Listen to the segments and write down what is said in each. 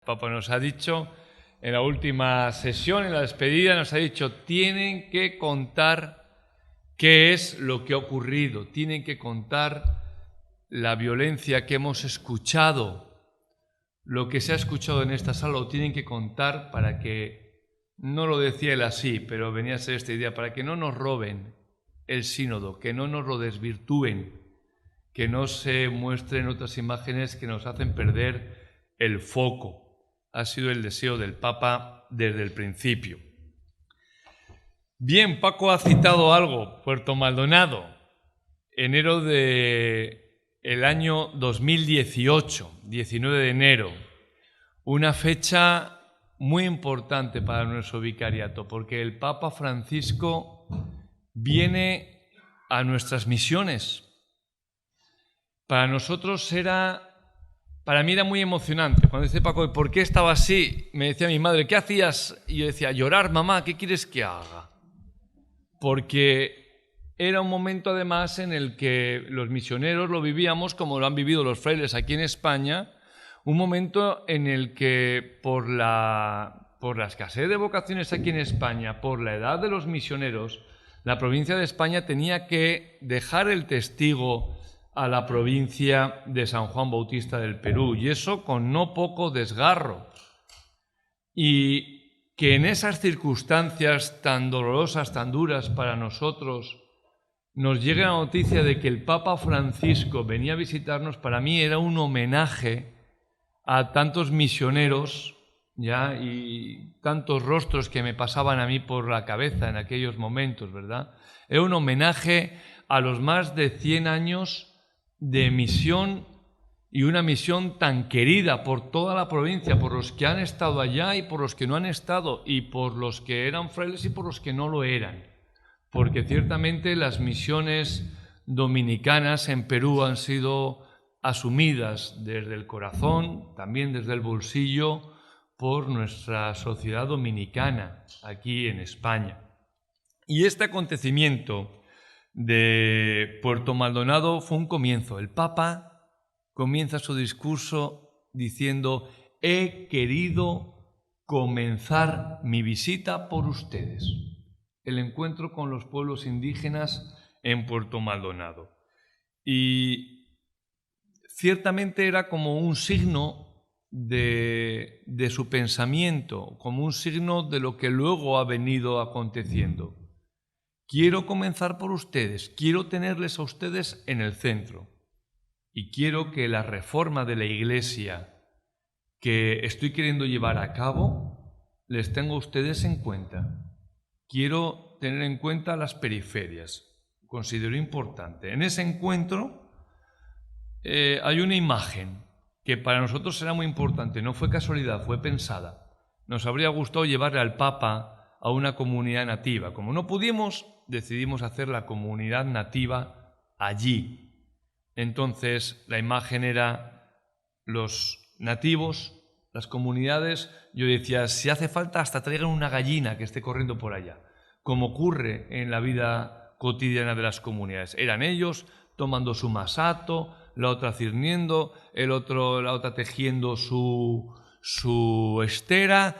Papa nos ha dicho, en la última sesión, en la despedida, nos ha dicho, tienen que contar qué es lo que ha ocurrido, tienen que contar la violencia que hemos escuchado, lo que se ha escuchado en esta sala, lo tienen que contar para que, no lo decía él así, pero venía a ser esta idea, para que no nos roben el sínodo, que no nos lo desvirtúen, que no se muestren otras imágenes que nos hacen perder el foco. Ha sido el deseo del Papa desde el principio. Bien, Paco ha citado algo, Puerto Maldonado, enero del año 2018, 19 de enero, una fecha muy importante para nuestro vicariato, porque el Papa Francisco viene a nuestras misiones. Para nosotros para mí era muy emocionante. Cuando dice Paco, ¿por qué estaba así? Me decía mi madre, ¿qué hacías? Y yo decía, llorar, mamá, ¿qué quieres que haga? Porque era un momento además en el que los misioneros lo vivíamos como lo han vivido los frailes aquí en España, un momento en el que por la escasez de vocaciones aquí en España, por la edad de los misioneros, la provincia de España tenía que dejar el testigo a la provincia de San Juan Bautista del Perú, y eso con no poco desgarro. Y que en esas circunstancias tan dolorosas, tan duras para nosotros, nos llegue la noticia de que el Papa Francisco venía a visitarnos, para mí era un homenaje a tantos misioneros ya y tantos rostros que me pasaban a mí por la cabeza en aquellos momentos, ¿verdad? Era un homenaje a los más de 100 años de misión, y una misión tan querida por toda la provincia, por los que han estado allá y por los que no han estado, y por los que eran frailes y por los que no lo eran. Porque ciertamente las misiones dominicanas en Perú han sido asumidas desde el corazón, también desde el bolsillo, por nuestra sociedad dominicana aquí en España. Y este acontecimiento de Puerto Maldonado fue un comienzo. El Papa comienza su discurso diciendo, he querido comenzar mi visita por ustedes. El encuentro con los pueblos indígenas en Puerto Maldonado. Y ciertamente era como un signo de su pensamiento, como un signo de lo que luego ha venido aconteciendo. Quiero comenzar por ustedes, quiero tenerles a ustedes en el centro. Y quiero que la reforma de la Iglesia que estoy queriendo llevar a cabo, les tengo a ustedes en cuenta. Quiero tener en cuenta las periferias. Considero importante. En ese encuentro hay una imagen que para nosotros será muy importante. No fue casualidad, fue pensada. Nos habría gustado llevarle al Papa a una comunidad nativa. Como no pudimos, decidimos hacer la comunidad nativa allí. Entonces, la imagen era los nativos, las comunidades. Yo decía, si hace falta, hasta traigan una gallina que esté corriendo por allá, como ocurre en la vida cotidiana de las comunidades. Eran ellos tomando su masato, la otra cirniendo, la otra tejiendo su estera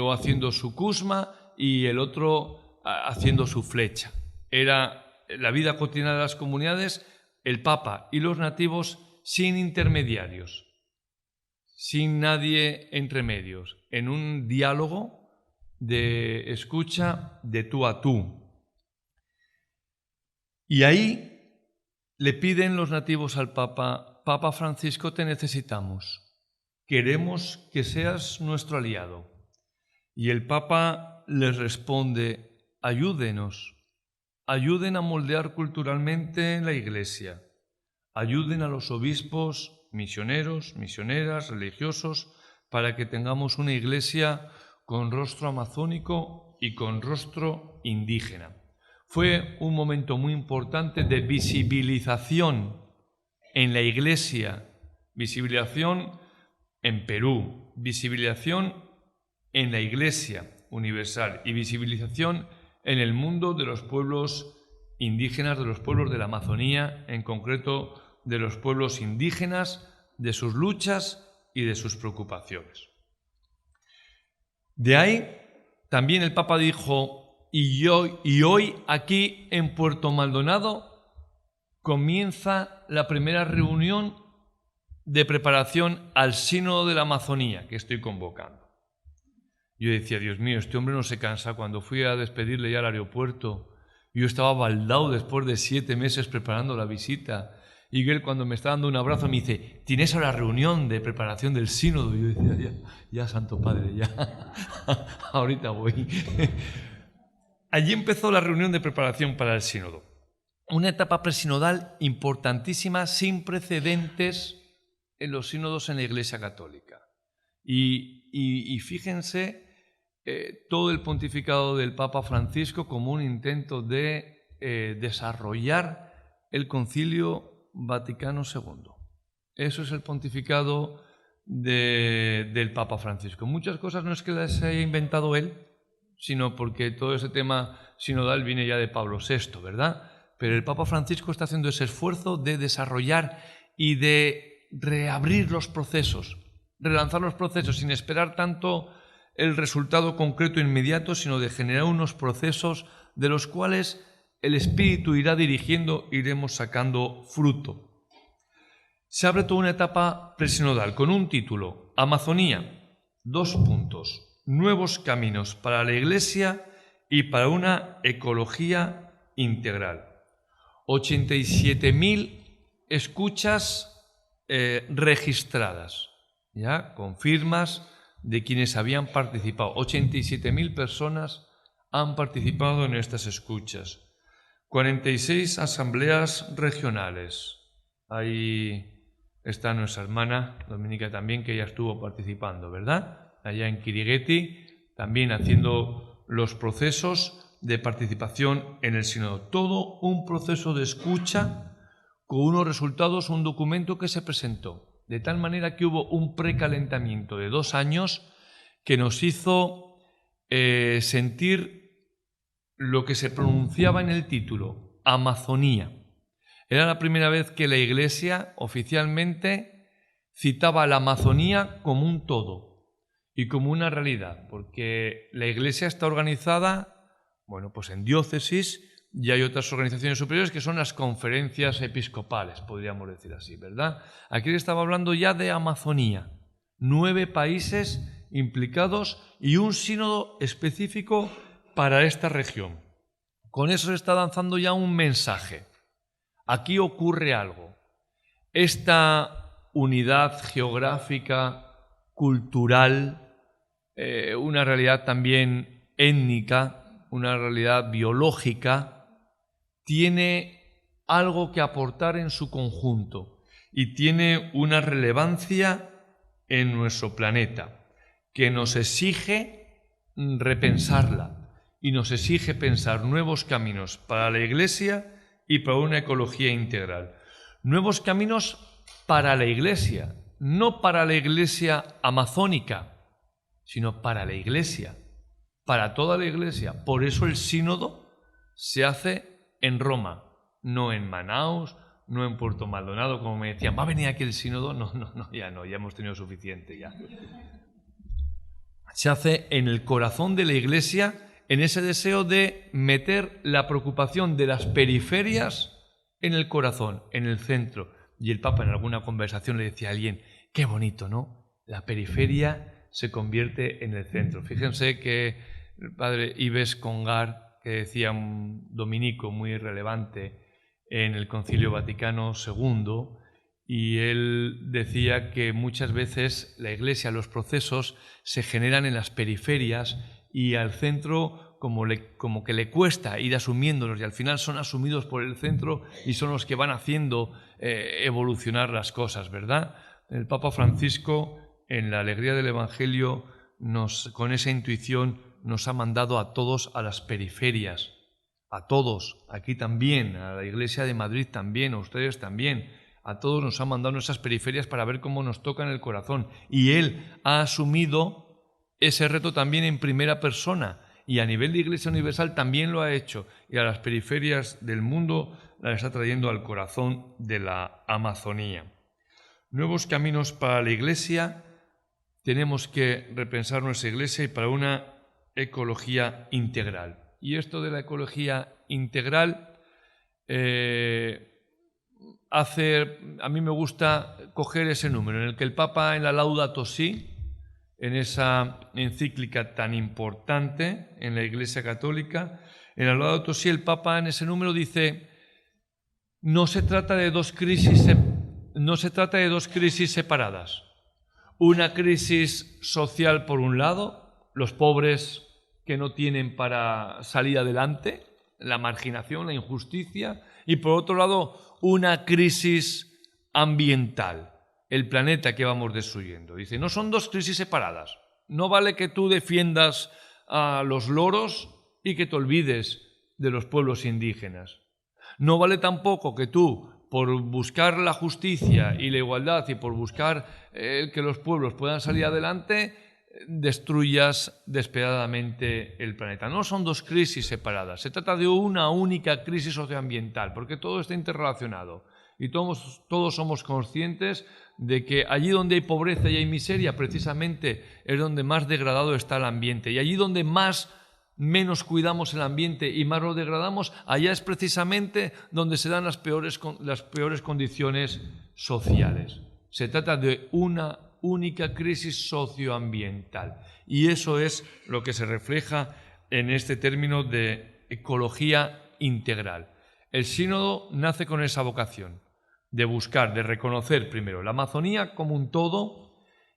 o haciendo su cusma, y el otro haciendo su flecha. Era la vida cotidiana de las comunidades, el Papa y los nativos sin intermediarios, sin nadie entre medios, en un diálogo de escucha de tú a tú. Y ahí le piden los nativos al Papa, Papa Francisco, te necesitamos, queremos que seas nuestro aliado. Y el Papa les responde, ayúdenos. Ayuden a moldear culturalmente la Iglesia, ayuden a los obispos, misioneros, misioneras, religiosos, para que tengamos una Iglesia con rostro amazónico y con rostro indígena. Fue un momento muy importante de visibilización en la Iglesia, visibilización en Perú, visibilización en la Iglesia universal y visibilización en el mundo de los pueblos indígenas, de los pueblos de la Amazonía, en concreto de los pueblos indígenas, de sus luchas y de sus preocupaciones. De ahí también el Papa dijo, y hoy aquí en Puerto Maldonado comienza la primera reunión de preparación al Sínodo de la Amazonía que estoy convocando. Yo decía, Dios mío, este hombre no se cansa. Cuando fui a despedirle ya al aeropuerto, yo estaba baldado después de 7 meses preparando la visita. Y él, cuando me está dando un abrazo, me dice, ¿tienes ahora reunión de preparación del sínodo? Y yo decía, ya, Santo Padre, ya, ahorita voy. Allí empezó la reunión de preparación para el sínodo. Una etapa presinodal importantísima, sin precedentes en los sínodos en la Iglesia Católica. Y fíjense todo el pontificado del Papa Francisco como un intento de desarrollar el Concilio Vaticano II. Eso es el pontificado del Papa Francisco. Muchas cosas no es que las haya inventado él, sino porque todo ese tema sinodal viene ya de Pablo VI, ¿verdad? Pero el Papa Francisco está haciendo ese esfuerzo de desarrollar y de reabrir los procesos, relanzar los procesos sin esperar tanto el resultado concreto inmediato, sino de generar unos procesos de los cuales el Espíritu irá dirigiendo, iremos sacando fruto. Se abre toda una etapa presinodal con un título, Amazonía, 2 puntos, nuevos caminos para la Iglesia y para una ecología integral. 87.000 escuchas registradas, ya con firmas de quienes habían participado. 87.000 personas han participado en estas escuchas. 46 asambleas regionales. Ahí está nuestra hermana Dominica también, que ya estuvo participando, ¿verdad? Allá en Quirigueti, también haciendo los procesos de participación en el sínodo. Todo un proceso de escucha con unos resultados, un documento que se presentó. De tal manera que hubo un precalentamiento de 2 años que nos hizo sentir lo que se pronunciaba en el título, Amazonía. Era la primera vez que la Iglesia oficialmente citaba a la Amazonía como un todo y como una realidad, porque la Iglesia está organizada, bueno, pues en diócesis, y hay otras organizaciones superiores que son las conferencias episcopales, podríamos decir así, ¿verdad? Aquí le estaba hablando ya de Amazonía, 9 países implicados y un sínodo específico para esta región. Con eso se está lanzando ya un mensaje. Aquí ocurre algo. Esta unidad geográfica, cultural, una realidad también étnica, una realidad biológica, tiene algo que aportar en su conjunto y tiene una relevancia en nuestro planeta que nos exige repensarla y nos exige pensar nuevos caminos para la Iglesia y para una ecología integral. Nuevos caminos para la Iglesia, no para la Iglesia amazónica, sino para la Iglesia, para toda la Iglesia. Por eso el sínodo se hace en Roma, no en Manaus, no en Puerto Maldonado, como me decían, ¿va a venir aquí el sínodo? No, ya hemos tenido suficiente ya. Se hace en el corazón de la Iglesia, en ese deseo de meter la preocupación de las periferias en el corazón, en el centro. Y el Papa en alguna conversación le decía a alguien, qué bonito, ¿no? La periferia se convierte en el centro. Fíjense que el padre Ives Congar, que decía un dominico muy relevante en el Concilio Vaticano II, y él decía que muchas veces la Iglesia, los procesos se generan en las periferias y al centro como que le cuesta ir asumiéndolos y al final son asumidos por el centro y son los que van haciendo evolucionar las cosas, ¿verdad? El Papa Francisco, en la alegría del Evangelio, con esa intuición nos ha mandado a todos a las periferias, a todos, aquí también, a la Iglesia de Madrid también, a ustedes también, a todos nos ha mandado a esas periferias para ver cómo nos toca en el corazón. Y Él ha asumido ese reto también en primera persona y a nivel de Iglesia Universal también lo ha hecho y a las periferias del mundo las está trayendo al corazón de la Amazonía. Nuevos caminos para la Iglesia tenemos que repensar nuestra Iglesia y para una ecología integral. Y esto de la ecología integral a mí me gusta coger ese número en el que el Papa en la Laudato Si, en esa encíclica tan importante en la Iglesia Católica, en la Laudato Si el Papa en ese número dice: no se trata de dos crisis separadas. Una crisis social por un lado, los pobres que no tienen para salir adelante, la marginación, la injusticia, y por otro lado una crisis ambiental, el planeta que vamos destruyendo. Dice, no son dos crisis separadas. No vale que tú defiendas a los loros y que te olvides de los pueblos indígenas. No vale tampoco que tú, por buscar la justicia y la igualdad y por buscar que los pueblos puedan salir adelante, destruyas despiadadamente el planeta. No son dos crisis separadas, se trata de una única crisis socioambiental, porque todo está interrelacionado y todos somos conscientes de que allí donde hay pobreza y hay miseria, precisamente es donde más degradado está el ambiente, y allí donde menos cuidamos el ambiente y más lo degradamos, allá es precisamente donde se dan las peores condiciones sociales. Se trata de una única crisis socioambiental, y eso es lo que se refleja en este término de ecología integral. El sínodo nace con esa vocación de buscar, de reconocer primero la Amazonía como un todo,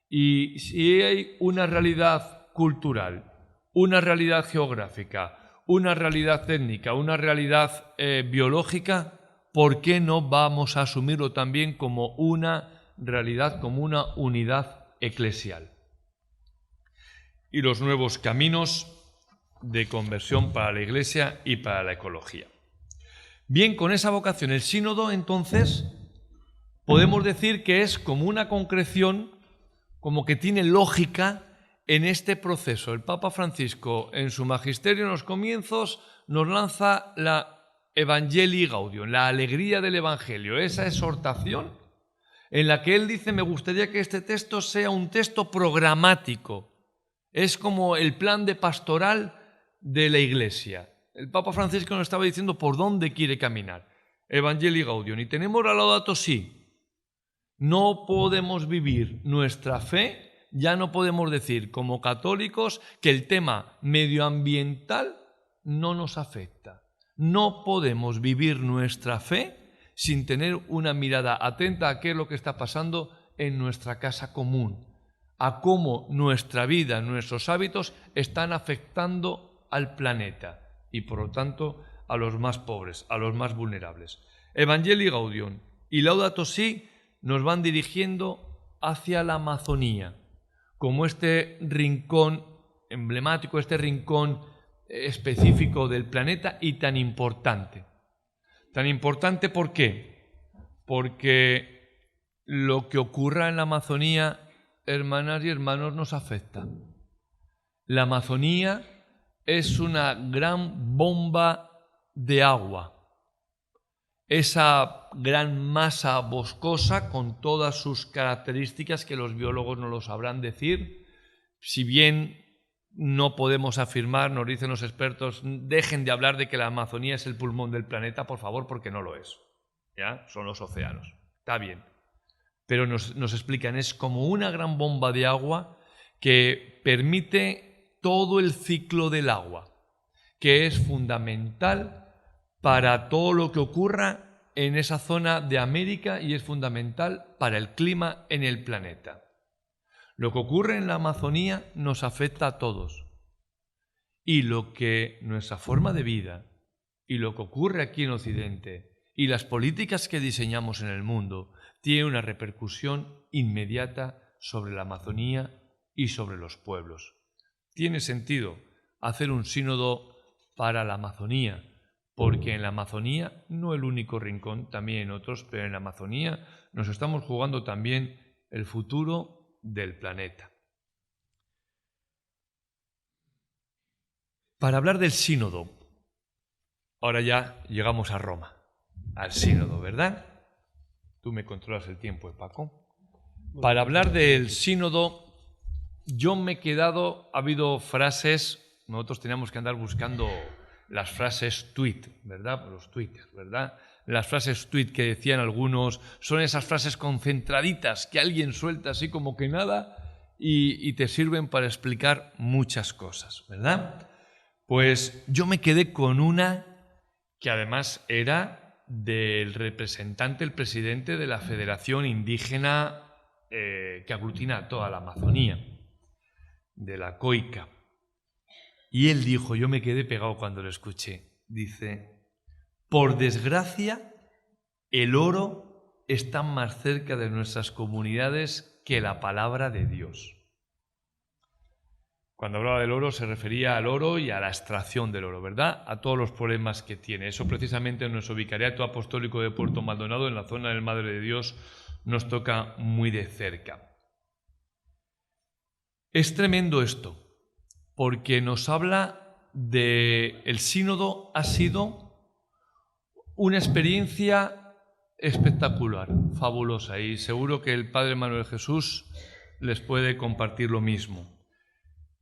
y si hay una realidad cultural, una realidad geográfica, una realidad étnica, una realidad biológica, ¿por qué no vamos a asumirlo también como una realidad, como una unidad eclesial? Y los nuevos caminos de conversión para la Iglesia y para la ecología. Bien, con esa vocación, el sínodo, entonces, podemos decir que es como una concreción, como que tiene lógica en este proceso. El Papa Francisco, en su magisterio, en los comienzos, nos lanza la Evangelii Gaudium, la alegría del Evangelio, esa exhortación en la que él dice: me gustaría que este texto sea un texto programático. Es como el plan de pastoral de la Iglesia. El Papa Francisco nos estaba diciendo por dónde quiere caminar. Evangelii Gaudium. Y tenemos la Laudato Si. No podemos vivir nuestra fe, ya no podemos decir como católicos que el tema medioambiental no nos afecta. No podemos vivir nuestra fe sin tener una mirada atenta a qué es lo que está pasando en nuestra casa común, a cómo nuestra vida, nuestros hábitos están afectando al planeta y, por lo tanto, a los más pobres, a los más vulnerables. Evangelii Gaudium y Laudato Si nos van dirigiendo hacia la Amazonía, como este rincón emblemático, este rincón específico del planeta y tan importante. Tan importante, ¿por qué? Porque lo que ocurra en la Amazonía, hermanas y hermanos, nos afecta. La Amazonía es una gran bomba de agua. Esa gran masa boscosa con todas sus características que los biólogos no lo sabrán decir, si bien no podemos afirmar, nos dicen los expertos, dejen de hablar de que la Amazonía es el pulmón del planeta, por favor, porque no lo es. ¿Ya? Son los océanos. Está bien. Pero nos explican, es como una gran bomba de agua que permite todo el ciclo del agua, que es fundamental para todo lo que ocurra en esa zona de América y es fundamental para el clima en el planeta. Lo que ocurre en la Amazonía nos afecta a todos. Y lo que nuestra forma de vida y lo que ocurre aquí en Occidente y las políticas que diseñamos en el mundo tiene una repercusión inmediata sobre la Amazonía y sobre los pueblos. Tiene sentido hacer un sínodo para la Amazonía, porque en la Amazonía, no el único rincón, también en otros, pero en la Amazonía nos estamos jugando también el futuro del planeta. Para hablar del sínodo, ahora ya llegamos a Roma, al sínodo, ¿verdad? Tú me controlas el tiempo, Paco. Para hablar del sínodo yo me he quedado, ha habido frases, nosotros teníamos que andar buscando las frases tweet, ¿verdad? Los twitters, ¿verdad? Las frases tweet que decían algunos son esas frases concentraditas que alguien suelta así como que nada y te sirven para explicar muchas cosas, ¿verdad? Pues yo me quedé con una que además era del representante, el presidente de la Federación Indígena que aglutina a toda la Amazonía, de la COICA. Y él dijo, yo me quedé pegado cuando lo escuché, dice, por desgracia, el oro está más cerca de nuestras comunidades que la palabra de Dios. Cuando hablaba del oro se refería al oro y a la extracción del oro, ¿verdad? A todos los problemas que tiene. Eso precisamente en nuestro vicariato apostólico de Puerto Maldonado, en la zona del Madre de Dios, nos toca muy de cerca. Es tremendo esto, porque nos habla de el sínodo ha sido una experiencia espectacular, fabulosa, y seguro que el Padre Manuel Jesús les puede compartir lo mismo.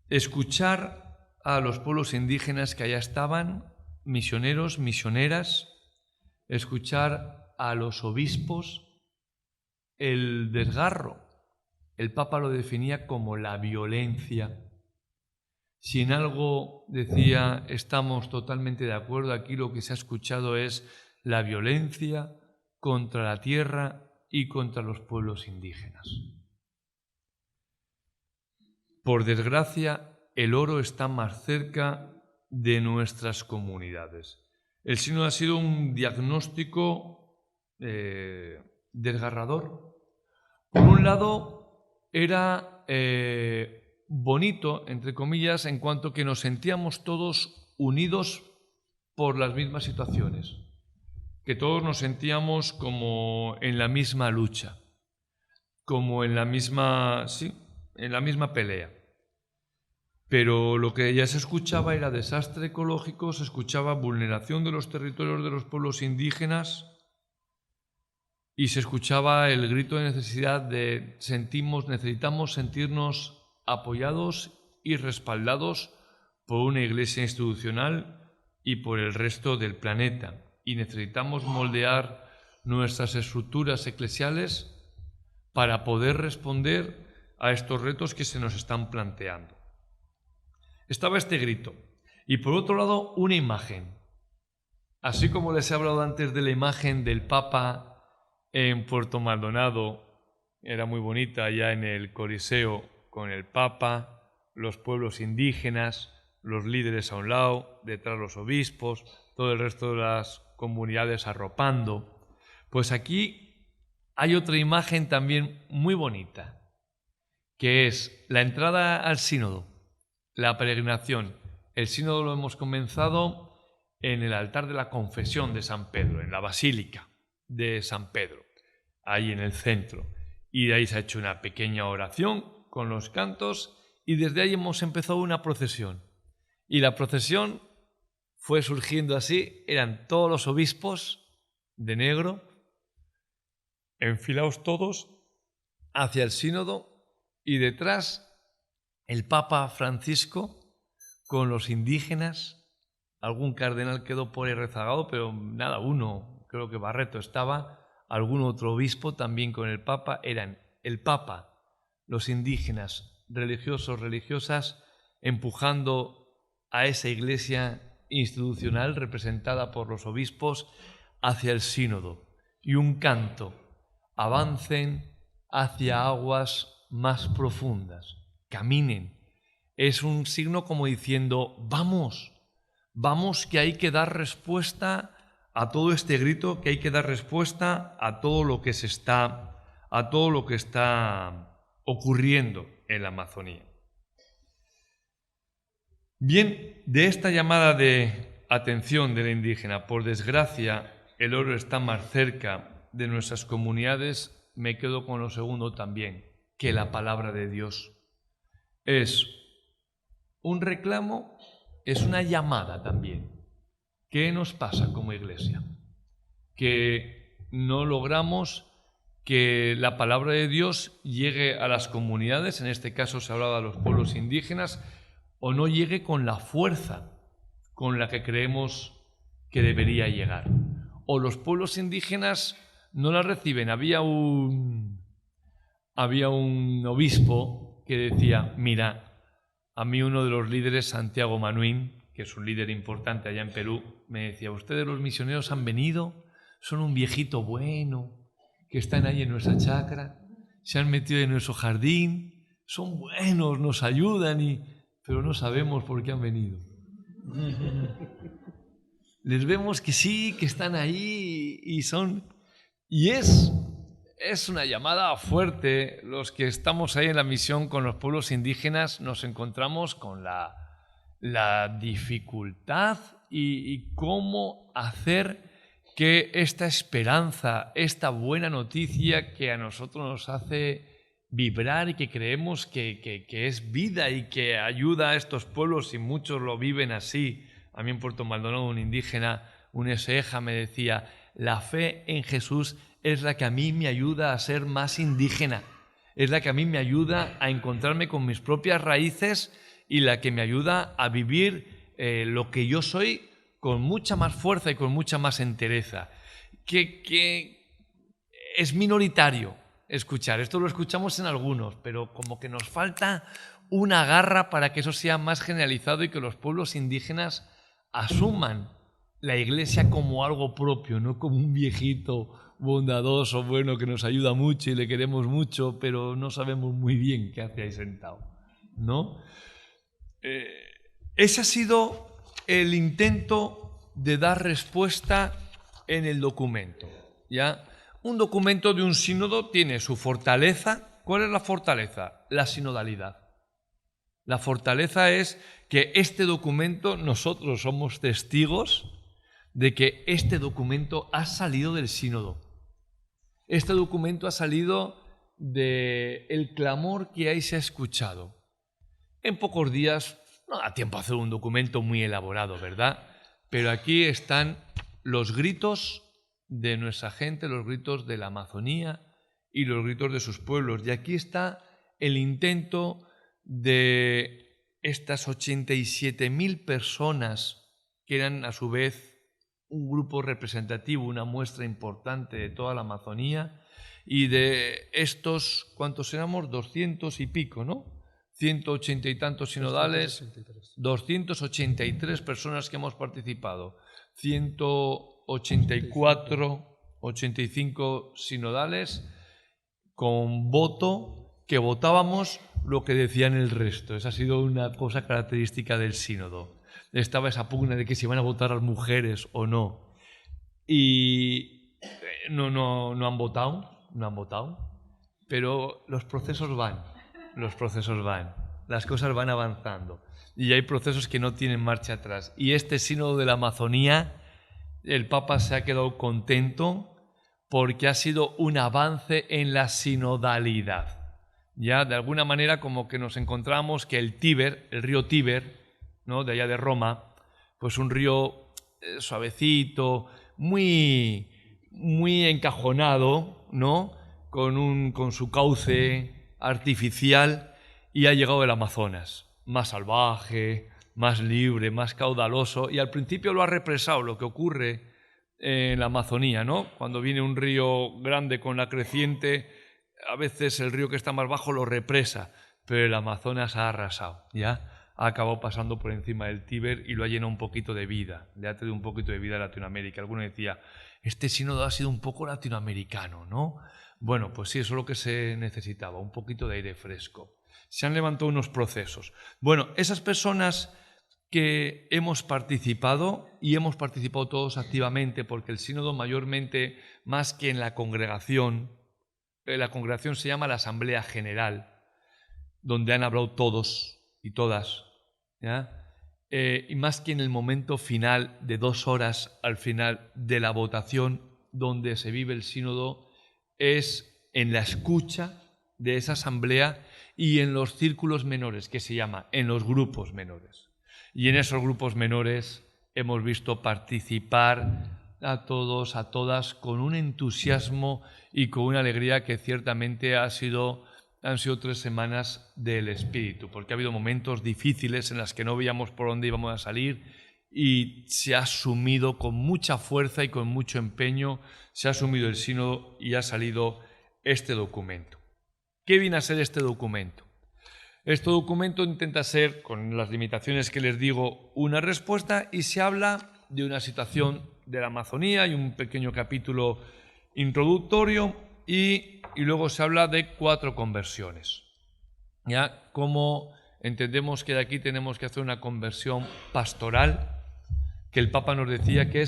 Escuchar a los pueblos indígenas que allá estaban, misioneros, misioneras, escuchar a los obispos, el desgarro. El Papa lo definía como la violencia. Si en algo decía estamos totalmente de acuerdo, aquí lo que se ha escuchado es la violencia contra la tierra y contra los pueblos indígenas. Por desgracia, el oro está más cerca de nuestras comunidades. El sínodo ha sido un diagnóstico desgarrador. Por un lado, era bonito, entre comillas, en cuanto que nos sentíamos todos unidos por las mismas situaciones, que todos nos sentíamos como en la misma lucha, como en la misma pelea. Pero lo que ya se escuchaba era desastre ecológico, se escuchaba vulneración de los territorios de los pueblos indígenas y se escuchaba el grito de necesidad de necesitamos sentirnos apoyados y respaldados por una iglesia institucional y por el resto del planeta. Y necesitamos moldear nuestras estructuras eclesiales para poder responder a estos retos que se nos están planteando. Estaba este grito. Y por otro lado, una imagen. Así como les he hablado antes de la imagen del Papa en Puerto Maldonado, era muy bonita allá en el Coliseo con el Papa, los pueblos indígenas, los líderes a un lado, detrás los obispos, todo el resto de las comunidades arropando. Pues aquí hay otra imagen también muy bonita, que es la entrada al sínodo, la peregrinación. El sínodo lo hemos comenzado en el altar de la confesión de San Pedro, en la basílica de San Pedro, ahí en el centro. Y de ahí se ha hecho una pequeña oración con los cantos y desde ahí hemos empezado una procesión. Y la procesión fue surgiendo así, eran todos los obispos de negro, enfilados todos hacia el sínodo y detrás el Papa Francisco con los indígenas. Algún cardenal quedó por ahí rezagado, pero nada, uno, creo que Barreto estaba, algún otro obispo también con el Papa, eran el Papa, los indígenas, religiosos, religiosas, empujando a esa iglesia institucional representada por los obispos hacia el sínodo. Y un canto, avancen hacia aguas más profundas, caminen. Es un signo como diciendo, vamos, que hay que dar respuesta a todo este grito, que hay que dar respuesta a todo lo que está ocurriendo en la Amazonía. Bien, de esta llamada de atención de la indígena, por desgracia, el oro está más cerca de nuestras comunidades, me quedo con lo segundo también, que la palabra de Dios es un reclamo, es una llamada también. ¿Qué nos pasa como iglesia? Que no logramos que la palabra de Dios llegue a las comunidades, en este caso se hablaba de los pueblos indígenas, o no llegue con la fuerza con la que creemos que debería llegar. O los pueblos indígenas no la reciben. Había un obispo que decía, mira, a mí uno de los líderes, Santiago Manuín, que es un líder importante allá en Perú, me decía, ustedes los misioneros han venido, son un viejito bueno, que están ahí en nuestra chacra, se han metido en nuestro jardín, son buenos, nos ayudan, pero no sabemos por qué han venido. Les vemos que sí, que están ahí y son... Y es una llamada fuerte. Los que estamos ahí en la misión con los pueblos indígenas nos encontramos con la dificultad y cómo hacer que esta esperanza, esta buena noticia que a nosotros nos hace vibrar y que creemos que es vida y que ayuda a estos pueblos y muchos lo viven así. A mí en Puerto Maldonado un indígena, un eseja, me decía, la fe en Jesús es la que a mí me ayuda a ser más indígena, es la que a mí me ayuda a encontrarme con mis propias raíces y la que me ayuda a vivir lo que yo soy con mucha más fuerza y con mucha más entereza. Que es minoritario escuchar, esto lo escuchamos en algunos, pero como que nos falta una garra para que eso sea más generalizado y que los pueblos indígenas asuman la Iglesia como algo propio, no como un viejito bondadoso, bueno, que nos ayuda mucho y le queremos mucho, pero no sabemos muy bien qué hace ahí sentado, ¿no? Ese ha sido el intento de dar respuesta en el documento, ¿ya? Un documento de un sínodo tiene su fortaleza. ¿Cuál es la fortaleza? La sinodalidad. La fortaleza es que este documento, nosotros somos testigos de que este documento ha salido del sínodo. Este documento ha salido del clamor que ahí se ha escuchado. En pocos días no da tiempo a hacer un documento muy elaborado, ¿verdad? Pero aquí están los gritos de nuestra gente, los gritos de la Amazonía y los gritos de sus pueblos. Y aquí está el intento de estas 87.000 personas que eran a su vez un grupo representativo, una muestra importante de toda la Amazonía, y de estos, ¿cuántos éramos? 200 y pico, ¿no? 180 y tantos sinodales, 283 personas que hemos participado, 184, 85 sinodales, con voto, que votábamos lo que decían el resto. Esa ha sido una cosa característica del sínodo. Estaba esa pugna de que si van a votar las mujeres o no. Y no han votado, pero los procesos van, las cosas van avanzando. Y hay procesos que no tienen marcha atrás. Y este sínodo de la Amazonía, el Papa se ha quedado contento porque ha sido un avance en la sinodalidad. Ya de alguna manera como que nos encontramos que el Tíber, el río Tíber, ¿no?, de allá de Roma, pues un río suavecito, muy encajonado, ¿no?, con su cauce artificial, y ha llegado el Amazonas, más salvaje, más libre, más caudaloso, y al principio lo ha represado, lo que ocurre en la Amazonía, ¿no? Cuando viene un río grande con la creciente, a veces el río que está más bajo lo represa, pero el Amazonas ha arrasado, ¿ya? Ha acabado pasando por encima del Tíber y lo ha llenado un poquito de vida, le ha traído un poquito de vida a Latinoamérica. Alguno decía, este sínodo ha sido un poco latinoamericano, ¿no? Bueno, pues sí, eso es lo que se necesitaba, un poquito de aire fresco. Se han levantado unos procesos. Bueno, esas personas que hemos participado, y hemos participado todos activamente, porque el sínodo mayormente, más que en la congregación se llama la Asamblea General, donde han hablado todos y todas, ¿ya? Y más que en el momento final de 2 horas al final de la votación, donde se vive el sínodo, es en la escucha de esa asamblea y en los círculos menores, que se llama, en los grupos menores. Y en esos grupos menores hemos visto participar a todos, a todas, con un entusiasmo y con una alegría que ciertamente han sido 3 semanas del Espíritu, porque ha habido momentos difíciles en los que no veíamos por dónde íbamos a salir y se ha asumido con mucha fuerza y con mucho empeño, se ha asumido el sínodo y ha salido este documento. ¿Qué viene a ser este documento? Este documento intenta ser, con las limitaciones que les digo, una respuesta, y se habla de una situación de la Amazonía, hay un pequeño capítulo introductorio y luego se habla de 4 conversiones. ¿Ya? Como entendemos que de aquí tenemos que hacer una conversión pastoral, que el Papa nos decía que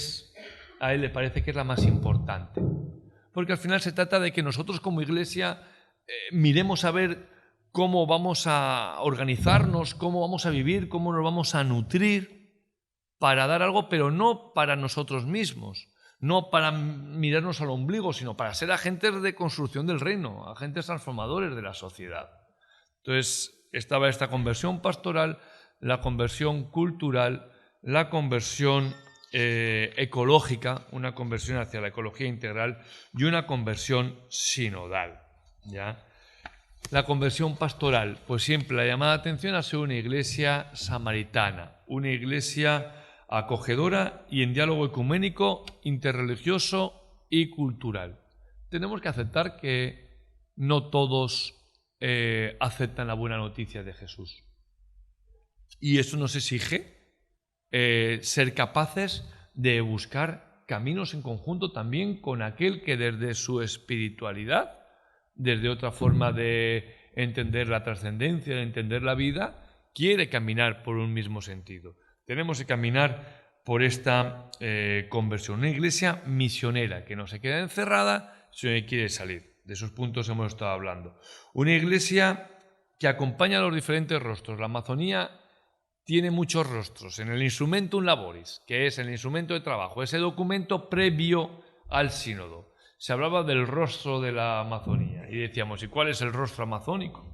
a él le parece que es la más importante. Porque al final se trata de que nosotros como Iglesia miremos a ver cómo vamos a organizarnos, cómo vamos a vivir, cómo nos vamos a nutrir para dar algo, pero no para nosotros mismos, no para mirarnos al ombligo, sino para ser agentes de construcción del reino, agentes transformadores de la sociedad. Entonces estaba esta conversión pastoral, la conversión cultural, la conversión ecológica, una conversión hacia la ecología integral y una conversión sinodal, ¿ya? La conversión pastoral, pues siempre la llamada de atención ha sido una iglesia samaritana, una iglesia acogedora y en diálogo ecuménico, interreligioso y cultural. Tenemos que aceptar que no todos aceptan la buena noticia de Jesús. Y eso nos exige ser capaces de buscar caminos en conjunto también con aquel que desde su espiritualidad, desde otra forma de entender la trascendencia, de entender la vida, quiere caminar por un mismo sentido. Tenemos que caminar por esta conversión, una iglesia misionera que no se queda encerrada, sino que quiere salir. De esos puntos hemos estado hablando. Una iglesia que acompaña a los diferentes rostros. La Amazonía tiene muchos rostros. En el Instrumentum Laboris, que es el instrumento de trabajo, ese documento previo al sínodo, se hablaba del rostro de la Amazonía y decíamos, ¿y cuál es el rostro amazónico?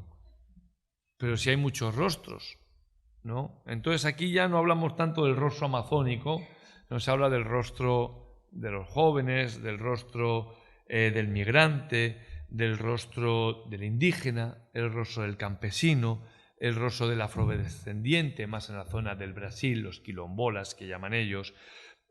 Pero si hay muchos rostros, ¿no? Entonces aquí ya no hablamos tanto del rostro amazónico, no se habla del rostro de los jóvenes, del rostro del migrante, del rostro del indígena, el rostro del campesino, el rostro del afrodescendiente, más en la zona del Brasil, los quilombolas que llaman ellos,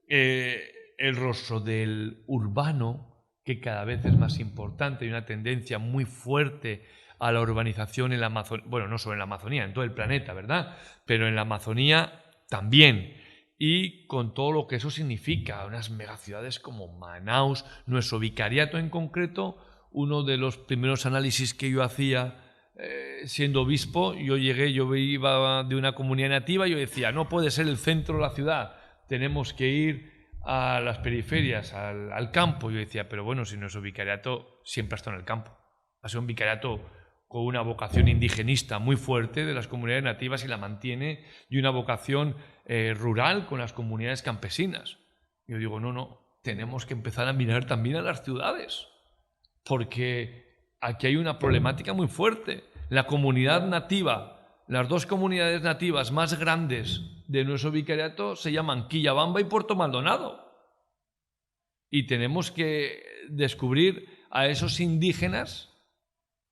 el rostro del urbano, que cada vez es más importante, hay una tendencia muy fuerte a la urbanización en la Amazonía, bueno, no solo en la Amazonía, en todo el planeta, ¿verdad? Pero en la Amazonía también, y con todo lo que eso significa, unas megaciudades como Manaus, nuestro vicariato en concreto, uno de los primeros análisis que yo hacía siendo obispo, yo iba de una comunidad nativa y yo decía, no puede ser el centro de la ciudad, tenemos que ir a las periferias, al campo. Yo decía, pero bueno, si nuestro vicariato siempre ha estado en el campo. Ha sido un vicariato con una vocación indigenista muy fuerte de las comunidades nativas y la mantiene, y una vocación rural con las comunidades campesinas. Yo digo, no, tenemos que empezar a mirar también a las ciudades, porque aquí hay una problemática muy fuerte. La comunidad nativa, las 2 comunidades nativas más grandes de nuestro vicariato se llaman Quillabamba y Puerto Maldonado. Y tenemos que descubrir a esos indígenas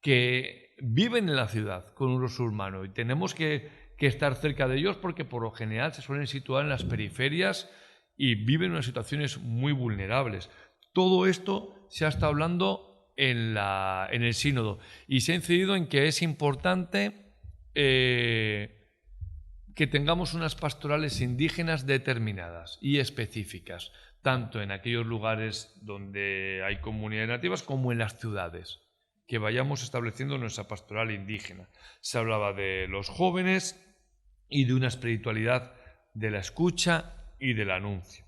que viven en la ciudad con un rostro humano, y tenemos que estar cerca de ellos porque por lo general se suelen situar en las periferias y viven en unas situaciones muy vulnerables. Todo esto se ha estado hablando en el sínodo y se ha incidido en que es importante que tengamos unas pastorales indígenas determinadas y específicas, tanto en aquellos lugares donde hay comunidades nativas como en las ciudades, que vayamos estableciendo nuestra pastoral indígena. Se hablaba de los jóvenes y de una espiritualidad de la escucha y del anuncio.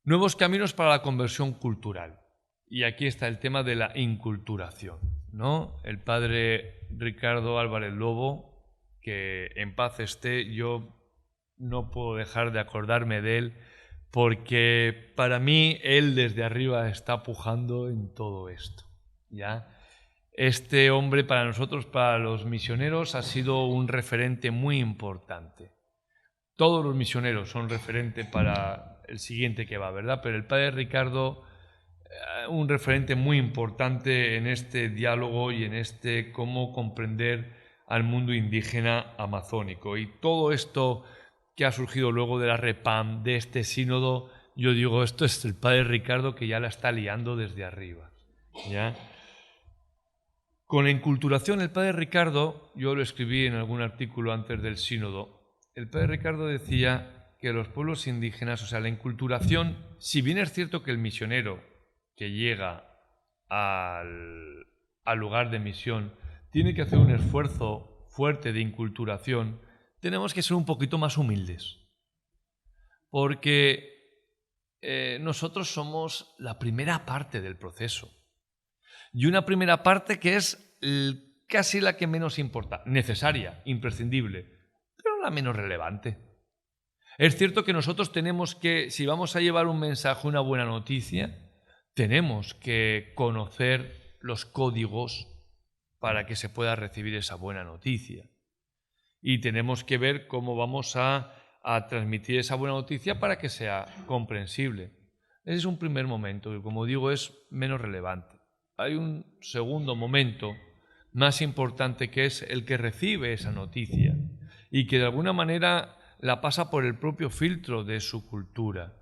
Nuevos caminos para la conversión cultural. Y aquí está el tema de la inculturación, ¿no? El padre Ricardo Álvarez Lobo, que en paz esté, yo no puedo dejar de acordarme de él, porque para mí él desde arriba está pujando en todo esto, ¿ya? Este hombre para nosotros, para los misioneros, ha sido un referente muy importante. Todos los misioneros son referente para el siguiente que va, ¿verdad? Pero el padre Ricardo, un referente muy importante en este diálogo y en este cómo comprender al mundo indígena amazónico. Y todo esto que ha surgido luego de la REPAM, de este sínodo, yo digo, esto es el padre Ricardo que ya la está liando desde arriba, ¿ya? Con la inculturación, el padre Ricardo, yo lo escribí en algún artículo antes del sínodo, el padre Ricardo decía que los pueblos indígenas, o sea, la inculturación, si bien es cierto que el misionero que llega al lugar de misión tiene que hacer un esfuerzo fuerte de inculturación, tenemos que ser un poquito más humildes, porque nosotros somos la primera parte del proceso. Y una primera parte que es casi la que menos importa, necesaria, imprescindible, pero la menos relevante. Es cierto que nosotros tenemos que, si vamos a llevar un mensaje, una buena noticia, tenemos que conocer los códigos para que se pueda recibir esa buena noticia. Y tenemos que ver cómo vamos a transmitir esa buena noticia para que sea comprensible. Ese es un primer momento que, como digo, es menos relevante. Hay un segundo momento más importante que es el que recibe esa noticia y que de alguna manera la pasa por el propio filtro de su cultura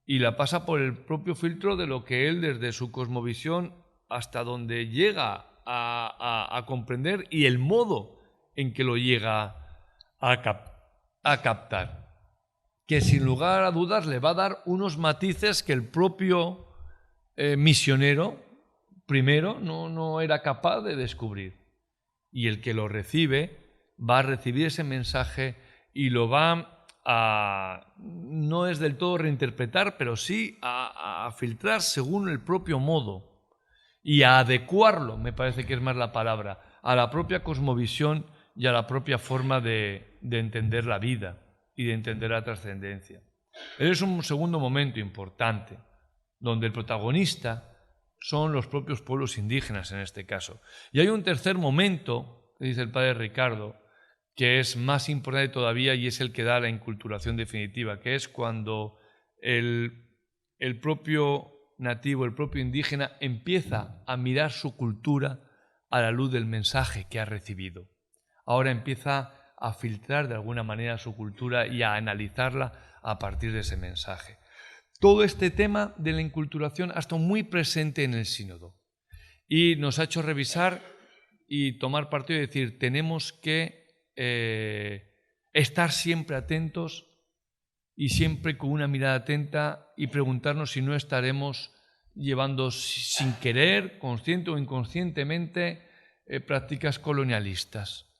y la pasa por el propio filtro de lo que él desde su cosmovisión hasta donde llega a comprender y el modo en que lo llega a captar, que sin lugar a dudas le va a dar unos matices que el propio misionero primero no era capaz de descubrir. Y el que lo recibe va a recibir ese mensaje y lo va a, no es del todo reinterpretar, pero sí a filtrar según el propio modo y a adecuarlo, me parece que es más la palabra, a la propia cosmovisión y a la propia forma de entender la vida y de entender la trascendencia. Ese es un segundo momento importante, donde el protagonista son los propios pueblos indígenas en este caso. Y hay un tercer momento, que dice el padre Ricardo, que es más importante todavía y es el que da la inculturación definitiva, que es cuando el propio nativo, el propio indígena, empieza a mirar su cultura a la luz del mensaje que ha recibido. Ahora empieza a filtrar de alguna manera su cultura y a analizarla a partir de ese mensaje. Todo este tema de la inculturación ha estado muy presente en el sínodo y nos ha hecho revisar y tomar partido y decir, tenemos que estar siempre atentos y siempre con una mirada atenta y preguntarnos si no estaremos llevando sin querer, consciente o inconscientemente, prácticas colonialistas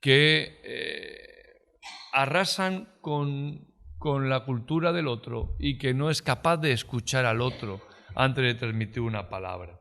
que arrasan con la cultura del otro y que no es capaz de escuchar al otro antes de transmitir una palabra.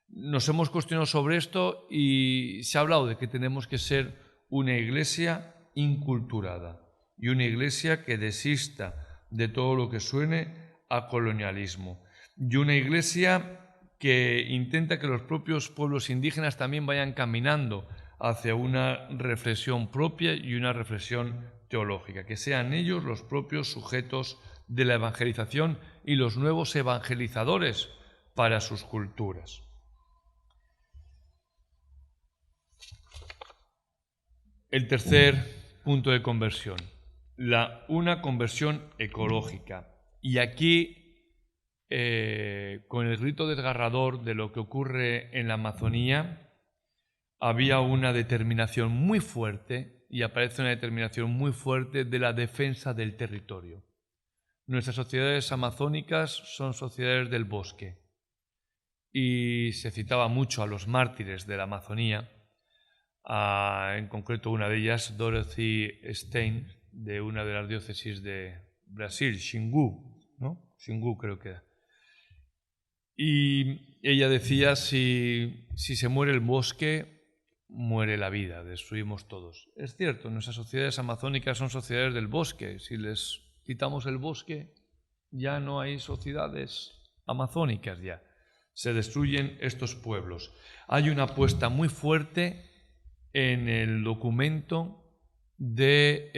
Nos hemos cuestionado sobre esto y se ha hablado de que tenemos que ser una iglesia inculturada y una iglesia que desista de todo lo que suene a colonialismo y una iglesia que intenta que los propios pueblos indígenas también vayan caminando hacia una reflexión propia y una reflexión teológica, que sean ellos los propios sujetos de la evangelización y los nuevos evangelizadores para sus culturas. El tercer punto de conversión, una conversión ecológica. Y aquí, con el grito desgarrador de lo que ocurre en la Amazonía, había una determinación muy fuerte, y aparece una determinación muy fuerte de la defensa del territorio. Nuestras sociedades amazónicas son sociedades del bosque, y se citaba mucho a los mártires de la Amazonía, en concreto una de ellas, Dorothy Stein, de una de las diócesis de Brasil, Xingu, ¿no? Xingu creo que era. Y ella decía, si se muere el bosque, muere la vida, destruimos todos. Es cierto, nuestras sociedades amazónicas son sociedades del bosque. Si les quitamos el bosque, ya no hay sociedades amazónicas ya. Se destruyen estos pueblos. Hay una apuesta muy fuerte en el documento de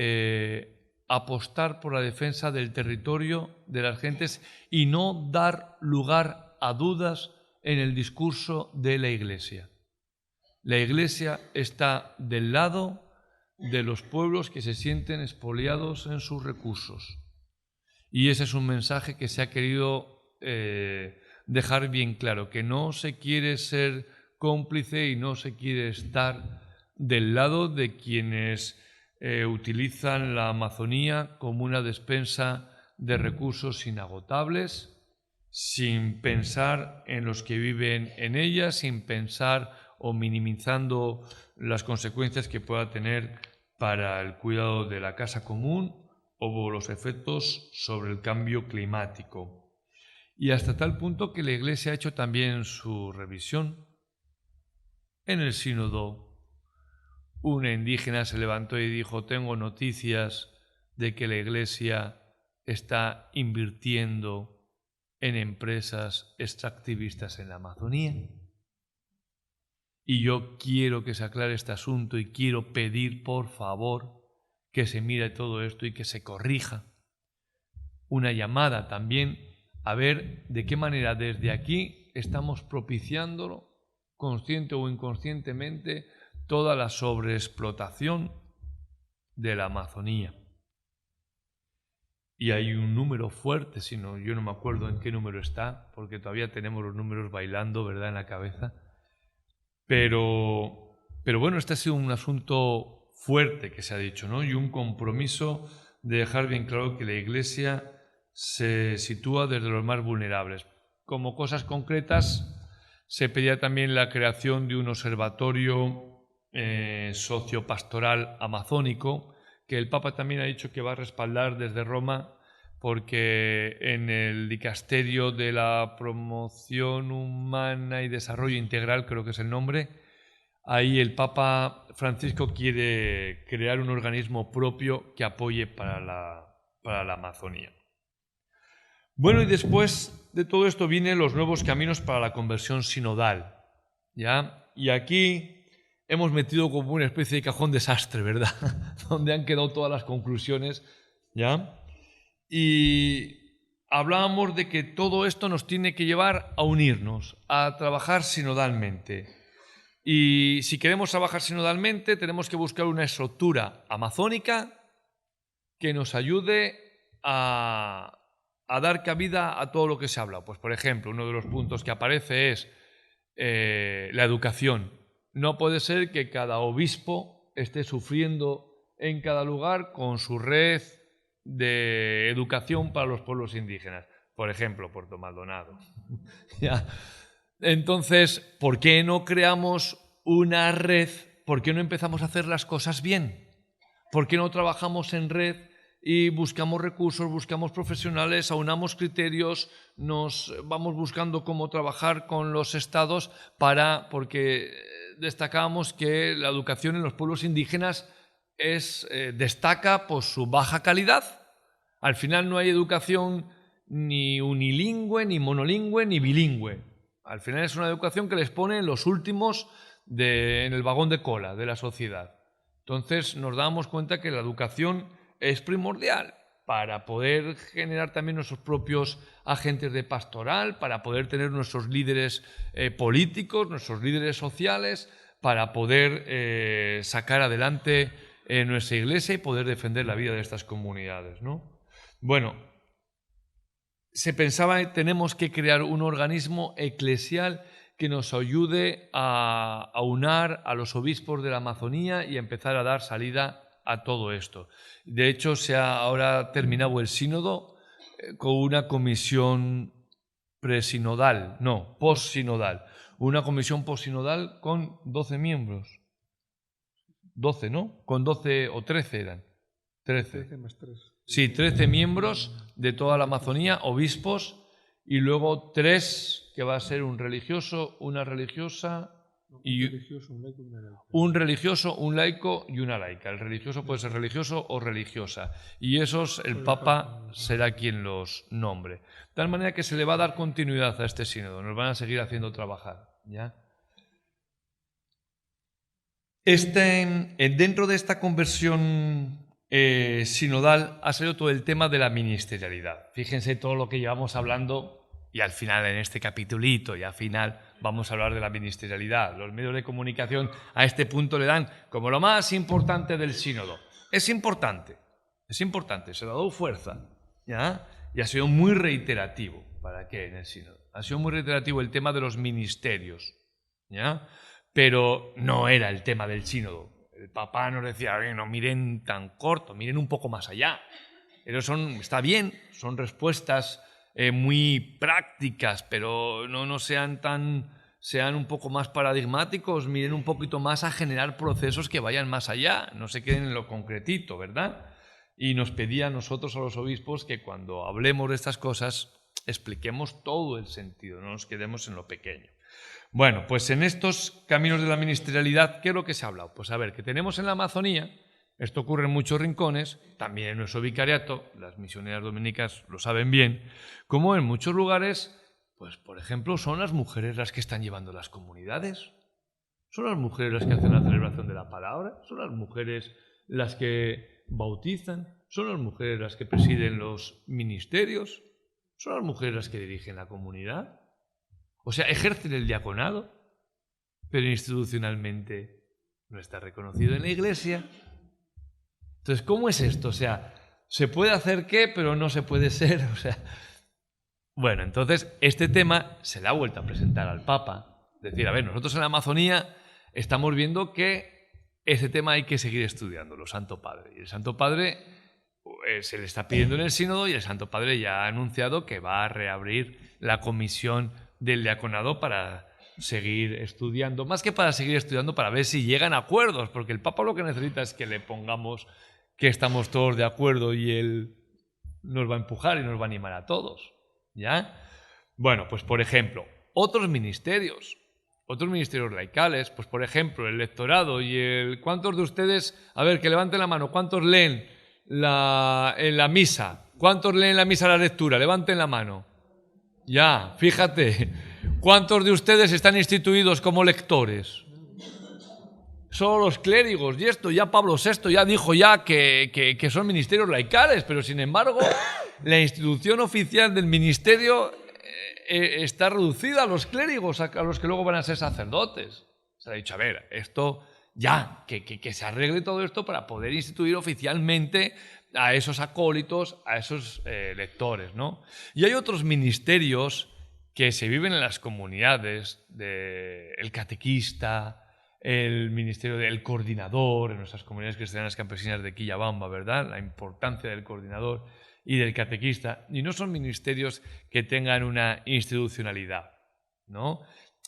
apostar por la defensa del territorio, de las gentes, y no dar lugar a dudas en el discurso de la Iglesia. La Iglesia está del lado de los pueblos que se sienten expoliados en sus recursos. Y ese es un mensaje que se ha querido dejar bien claro, que no se quiere ser cómplice y no se quiere estar del lado de quienes utilizan la Amazonía como una despensa de recursos inagotables, sin pensar en los que viven en ella, sin pensar o minimizando las consecuencias que pueda tener para el cuidado de la casa común o los efectos sobre el cambio climático. Y hasta tal punto que la Iglesia ha hecho también su revisión. En el sínodo, una indígena se levantó y dijo: tengo noticias de que la Iglesia está invirtiendo en empresas extractivistas en la Amazonía. Y yo quiero que se aclare este asunto y quiero pedir, por favor, que se mire todo esto y que se corrija. Una llamada también a ver de qué manera desde aquí estamos propiciándolo, consciente o inconscientemente, toda la sobreexplotación de la Amazonía. Y hay un número fuerte, yo no me acuerdo en qué número está, porque todavía tenemos los números bailando, ¿verdad?, en la cabeza. Pero bueno, este ha sido un asunto fuerte que se ha dicho, ¿no? Y un compromiso de dejar bien claro que la Iglesia se sitúa desde los más vulnerables. Como cosas concretas, se pedía también la creación de un observatorio sociopastoral amazónico, que el Papa también ha dicho que va a respaldar desde Roma, porque en el Dicasterio de la Promoción Humana y Desarrollo Integral, creo que es el nombre, ahí el Papa Francisco quiere crear un organismo propio que apoye para la Amazonía. Bueno, y después de todo esto vienen los nuevos caminos para la conversión sinodal, ¿ya? Y aquí hemos metido como una especie de cajón desastre, ¿verdad? Donde han quedado todas las conclusiones, ¿ya? Y hablábamos de que todo esto nos tiene que llevar a unirnos, a trabajar sinodalmente. Y si queremos trabajar sinodalmente, tenemos que buscar una estructura amazónica que nos ayude a dar cabida a todo lo que se ha hablado. Pues, por ejemplo, uno de los puntos que aparece es la educación. No puede ser que cada obispo esté sufriendo en cada lugar con su red de educación para los pueblos indígenas. Por ejemplo, Puerto Maldonado. ¿Ya? Entonces, ¿por qué no creamos una red? ¿Por qué no empezamos a hacer las cosas bien? ¿Por qué no trabajamos en red y buscamos recursos, buscamos profesionales, aunamos criterios, nos vamos buscando cómo trabajar con los estados porque destacábamos que la educación en los pueblos indígenas destaca por su baja calidad? Al final no hay educación ni unilingüe, ni monolingüe, ni bilingüe. Al final es una educación que les pone los últimos en el vagón de cola de la sociedad. Entonces nos damos cuenta que la educación es primordial para poder generar también nuestros propios agentes de pastoral, para poder tener nuestros líderes políticos, nuestros líderes sociales, para poder sacar adelante nuestra iglesia y poder defender la vida de estas comunidades, ¿no? Bueno, se pensaba que tenemos que crear un organismo eclesial que nos ayude a aunar a los obispos de la Amazonía y a empezar a dar salida a todo esto. De hecho, se ha ahora terminado el sínodo con una comisión postsinodal. Una comisión postsinodal con 12 miembros. 12, ¿no? Con 12 o 13 eran. 13 más 3. Sí, 13 miembros de toda la Amazonía, obispos, y luego 3, que va a ser un religioso, una religiosa y un religioso, un laico y una laica. El religioso puede ser religioso o religiosa. Y esos el Papa será quien los nombre. De tal manera que se le va a dar continuidad a este sínodo. Nos van a seguir haciendo trabajar, ¿ya? Dentro de esta conversión sinodal ha salido todo el tema de la ministerialidad. Fíjense todo lo que llevamos hablando y al final en este capitulito y al final vamos a hablar de la ministerialidad. Los medios de comunicación a este punto le dan como lo más importante del sínodo. Es importante, se le ha dado fuerza, ¿ya? Y ha sido muy reiterativo. ¿Para qué en el sínodo? Ha sido muy reiterativo el tema de los ministerios, ¿ya? Pero no era el tema del sínodo. El Papa nos decía, no miren tan corto, miren un poco más allá. Pero está bien, son respuestas muy prácticas, pero no sean un poco más paradigmáticos, miren un poquito más a generar procesos que vayan más allá, no se queden en lo concretito, ¿verdad? Y nos pedía a nosotros, a los obispos, que cuando hablemos de estas cosas expliquemos todo el sentido, no nos quedemos en lo pequeño. Bueno, pues en estos caminos de la ministerialidad, ¿qué es lo que se ha hablado? Pues a ver, que tenemos en la Amazonía, esto ocurre en muchos rincones, también en nuestro vicariato, las misioneras dominicas lo saben bien, como en muchos lugares, pues por ejemplo, son las mujeres las que están llevando las comunidades, son las mujeres las que hacen la celebración de la palabra, son las mujeres las que bautizan, son las mujeres las que presiden los ministerios, son las mujeres las que dirigen la comunidad. O sea, ejercen el diaconado, pero institucionalmente no está reconocido en la Iglesia. Entonces, ¿cómo es esto? O sea, ¿se puede hacer qué, pero no se puede ser? O sea, bueno, entonces este tema se le ha vuelto a presentar al Papa. Es decir, a ver, nosotros en la Amazonía estamos viendo que ese tema hay que seguir estudiándolo, Santo Padre. Y el Santo Padre se le está pidiendo en el sínodo y el Santo Padre ya ha anunciado que va a reabrir la comisión del diaconado para seguir estudiando, más que para seguir estudiando, para ver si llegan a acuerdos, porque el Papa lo que necesita es que le pongamos que estamos todos de acuerdo y él nos va a empujar y nos va a animar a todos, ¿ya? Bueno, pues por ejemplo, otros ministerios laicales, pues por ejemplo, el lectorado y el... ¿Cuántos de ustedes, a ver, que levanten la mano, cuántos leen en la misa? ¿Cuántos leen la misa la lectura? Levanten la mano. Ya, fíjate, ¿cuántos de ustedes están instituidos como lectores? Solo los clérigos, y esto ya Pablo VI ya dijo ya que son ministerios laicales, pero sin embargo la institución oficial del ministerio está reducida a los clérigos, a los que luego van a ser sacerdotes. Se ha dicho, a ver, esto ya, que se arregle todo esto para poder instituir oficialmente a esos acólitos, a esos lectores, ¿no? Y hay otros ministerios que se viven en las comunidades, el catequista, el ministerio del coordinador, en nuestras comunidades cristianas campesinas de Quillabamba, ¿verdad? La importancia del coordinador y del catequista, y no son ministerios que tengan una institucionalidad, ¿no?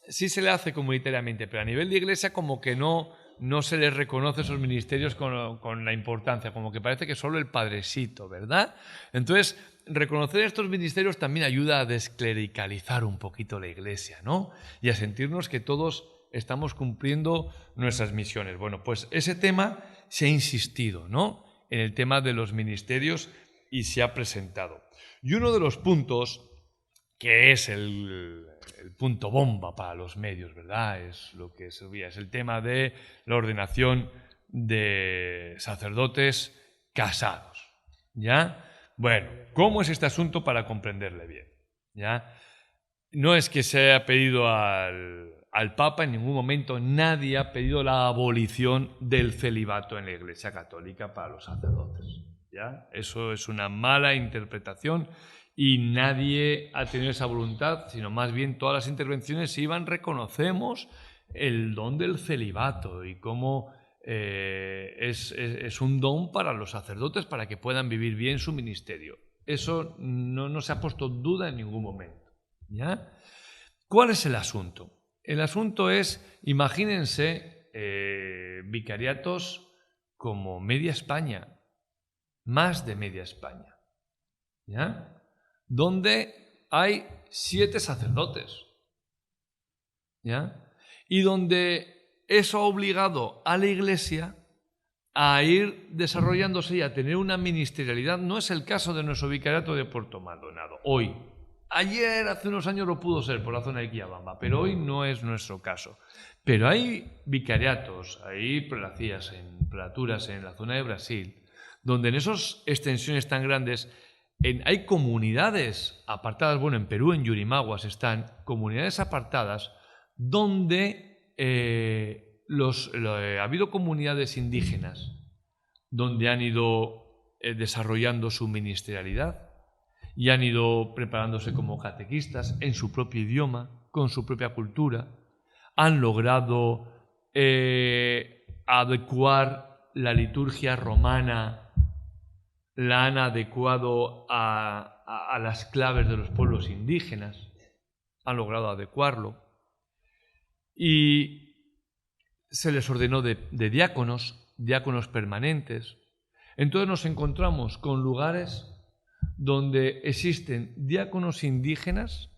Sí se le hace comunitariamente, pero a nivel de iglesia como que no se les reconoce esos ministerios con la importancia, como que parece que solo el padrecito, ¿verdad? Entonces, reconocer estos ministerios también ayuda a desclericalizar un poquito la iglesia, ¿no? Y a sentirnos que todos estamos cumpliendo nuestras misiones. Bueno, pues ese tema se ha insistido, ¿no? En el tema de los ministerios y se ha presentado. Y uno de los puntos, que es el punto bomba para los medios, ¿verdad? Es lo que se veía, es el tema de la ordenación de sacerdotes casados, ¿ya? Bueno, ¿cómo es este asunto para comprenderle bien? ¿Ya? No es que se haya pedido al Papa, en ningún momento nadie ha pedido la abolición del celibato en la Iglesia Católica para los sacerdotes, ¿ya? Eso es una mala interpretación y nadie ha tenido esa voluntad, sino más bien todas las intervenciones iban, reconocemos el don del celibato y cómo es un don para los sacerdotes para que puedan vivir bien su ministerio. Eso no se ha puesto en duda en ningún momento, ¿ya? ¿Cuál es el asunto? El asunto es, imagínense, vicariatos como media España, más de media España, ¿ya? Donde hay 7 sacerdotes, ¿ya? Y donde eso ha obligado a la Iglesia a ir desarrollándose y a tener una ministerialidad. No es el caso de nuestro vicariato de Puerto Maldonado, hoy. Ayer, hace unos años, lo pudo ser por la zona de Quillabamba, pero hoy no es nuestro caso. Pero hay vicariatos, hay prelaturas en la zona de Brasil, donde en esas extensiones tan grandes hay comunidades apartadas, bueno, en Perú, en Yurimaguas están comunidades apartadas donde ha habido comunidades indígenas donde han ido desarrollando su ministerialidad y han ido preparándose como catequistas en su propio idioma, con su propia cultura. Han logrado adecuar la liturgia romana, la han adecuado a las claves de los pueblos indígenas, han logrado adecuarlo. Y se les ordenó de diáconos permanentes. Entonces nos encontramos con lugares donde existen diáconos indígenas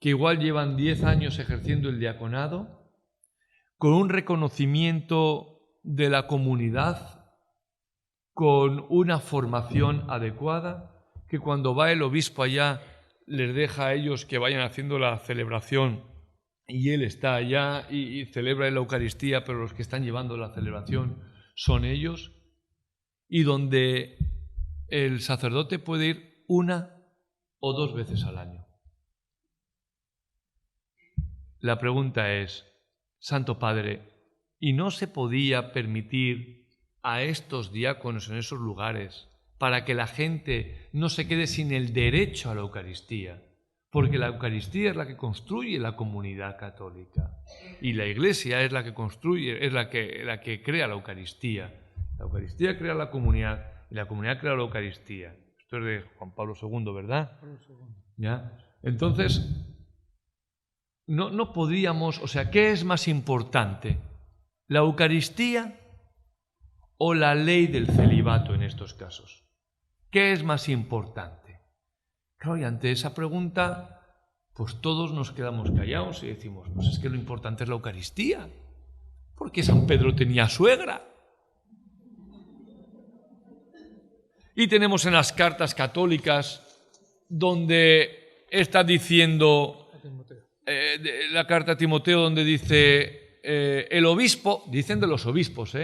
que igual llevan 10 años ejerciendo el diaconado, con un reconocimiento de la comunidad, con una formación adecuada, que cuando va el obispo allá les deja a ellos que vayan haciendo la celebración y él está allá y celebra la Eucaristía, pero los que están llevando la celebración son ellos, y donde el sacerdote puede ir 1 o 2 veces al año. La pregunta es, Santo Padre, ¿y no se podía permitir a estos diáconos en esos lugares para que la gente no se quede sin el derecho a la Eucaristía? Porque la Eucaristía es la que construye la comunidad católica y la Iglesia es la que construye, es la que crea la Eucaristía. La Eucaristía crea la comunidad y la comunidad crea la Eucaristía. Esto es de Juan Pablo II, ¿verdad? ¿Ya? Entonces, no podríamos, o sea, ¿qué es más importante? ¿La Eucaristía o la ley del celibato en estos casos? ¿Qué es más importante? Claro, y ante esa pregunta, pues todos nos quedamos callados y decimos, pues es que lo importante es la Eucaristía, porque San Pedro tenía suegra. Y tenemos en las cartas católicas donde está diciendo, la carta a Timoteo donde dice el obispo, dicen de los obispos,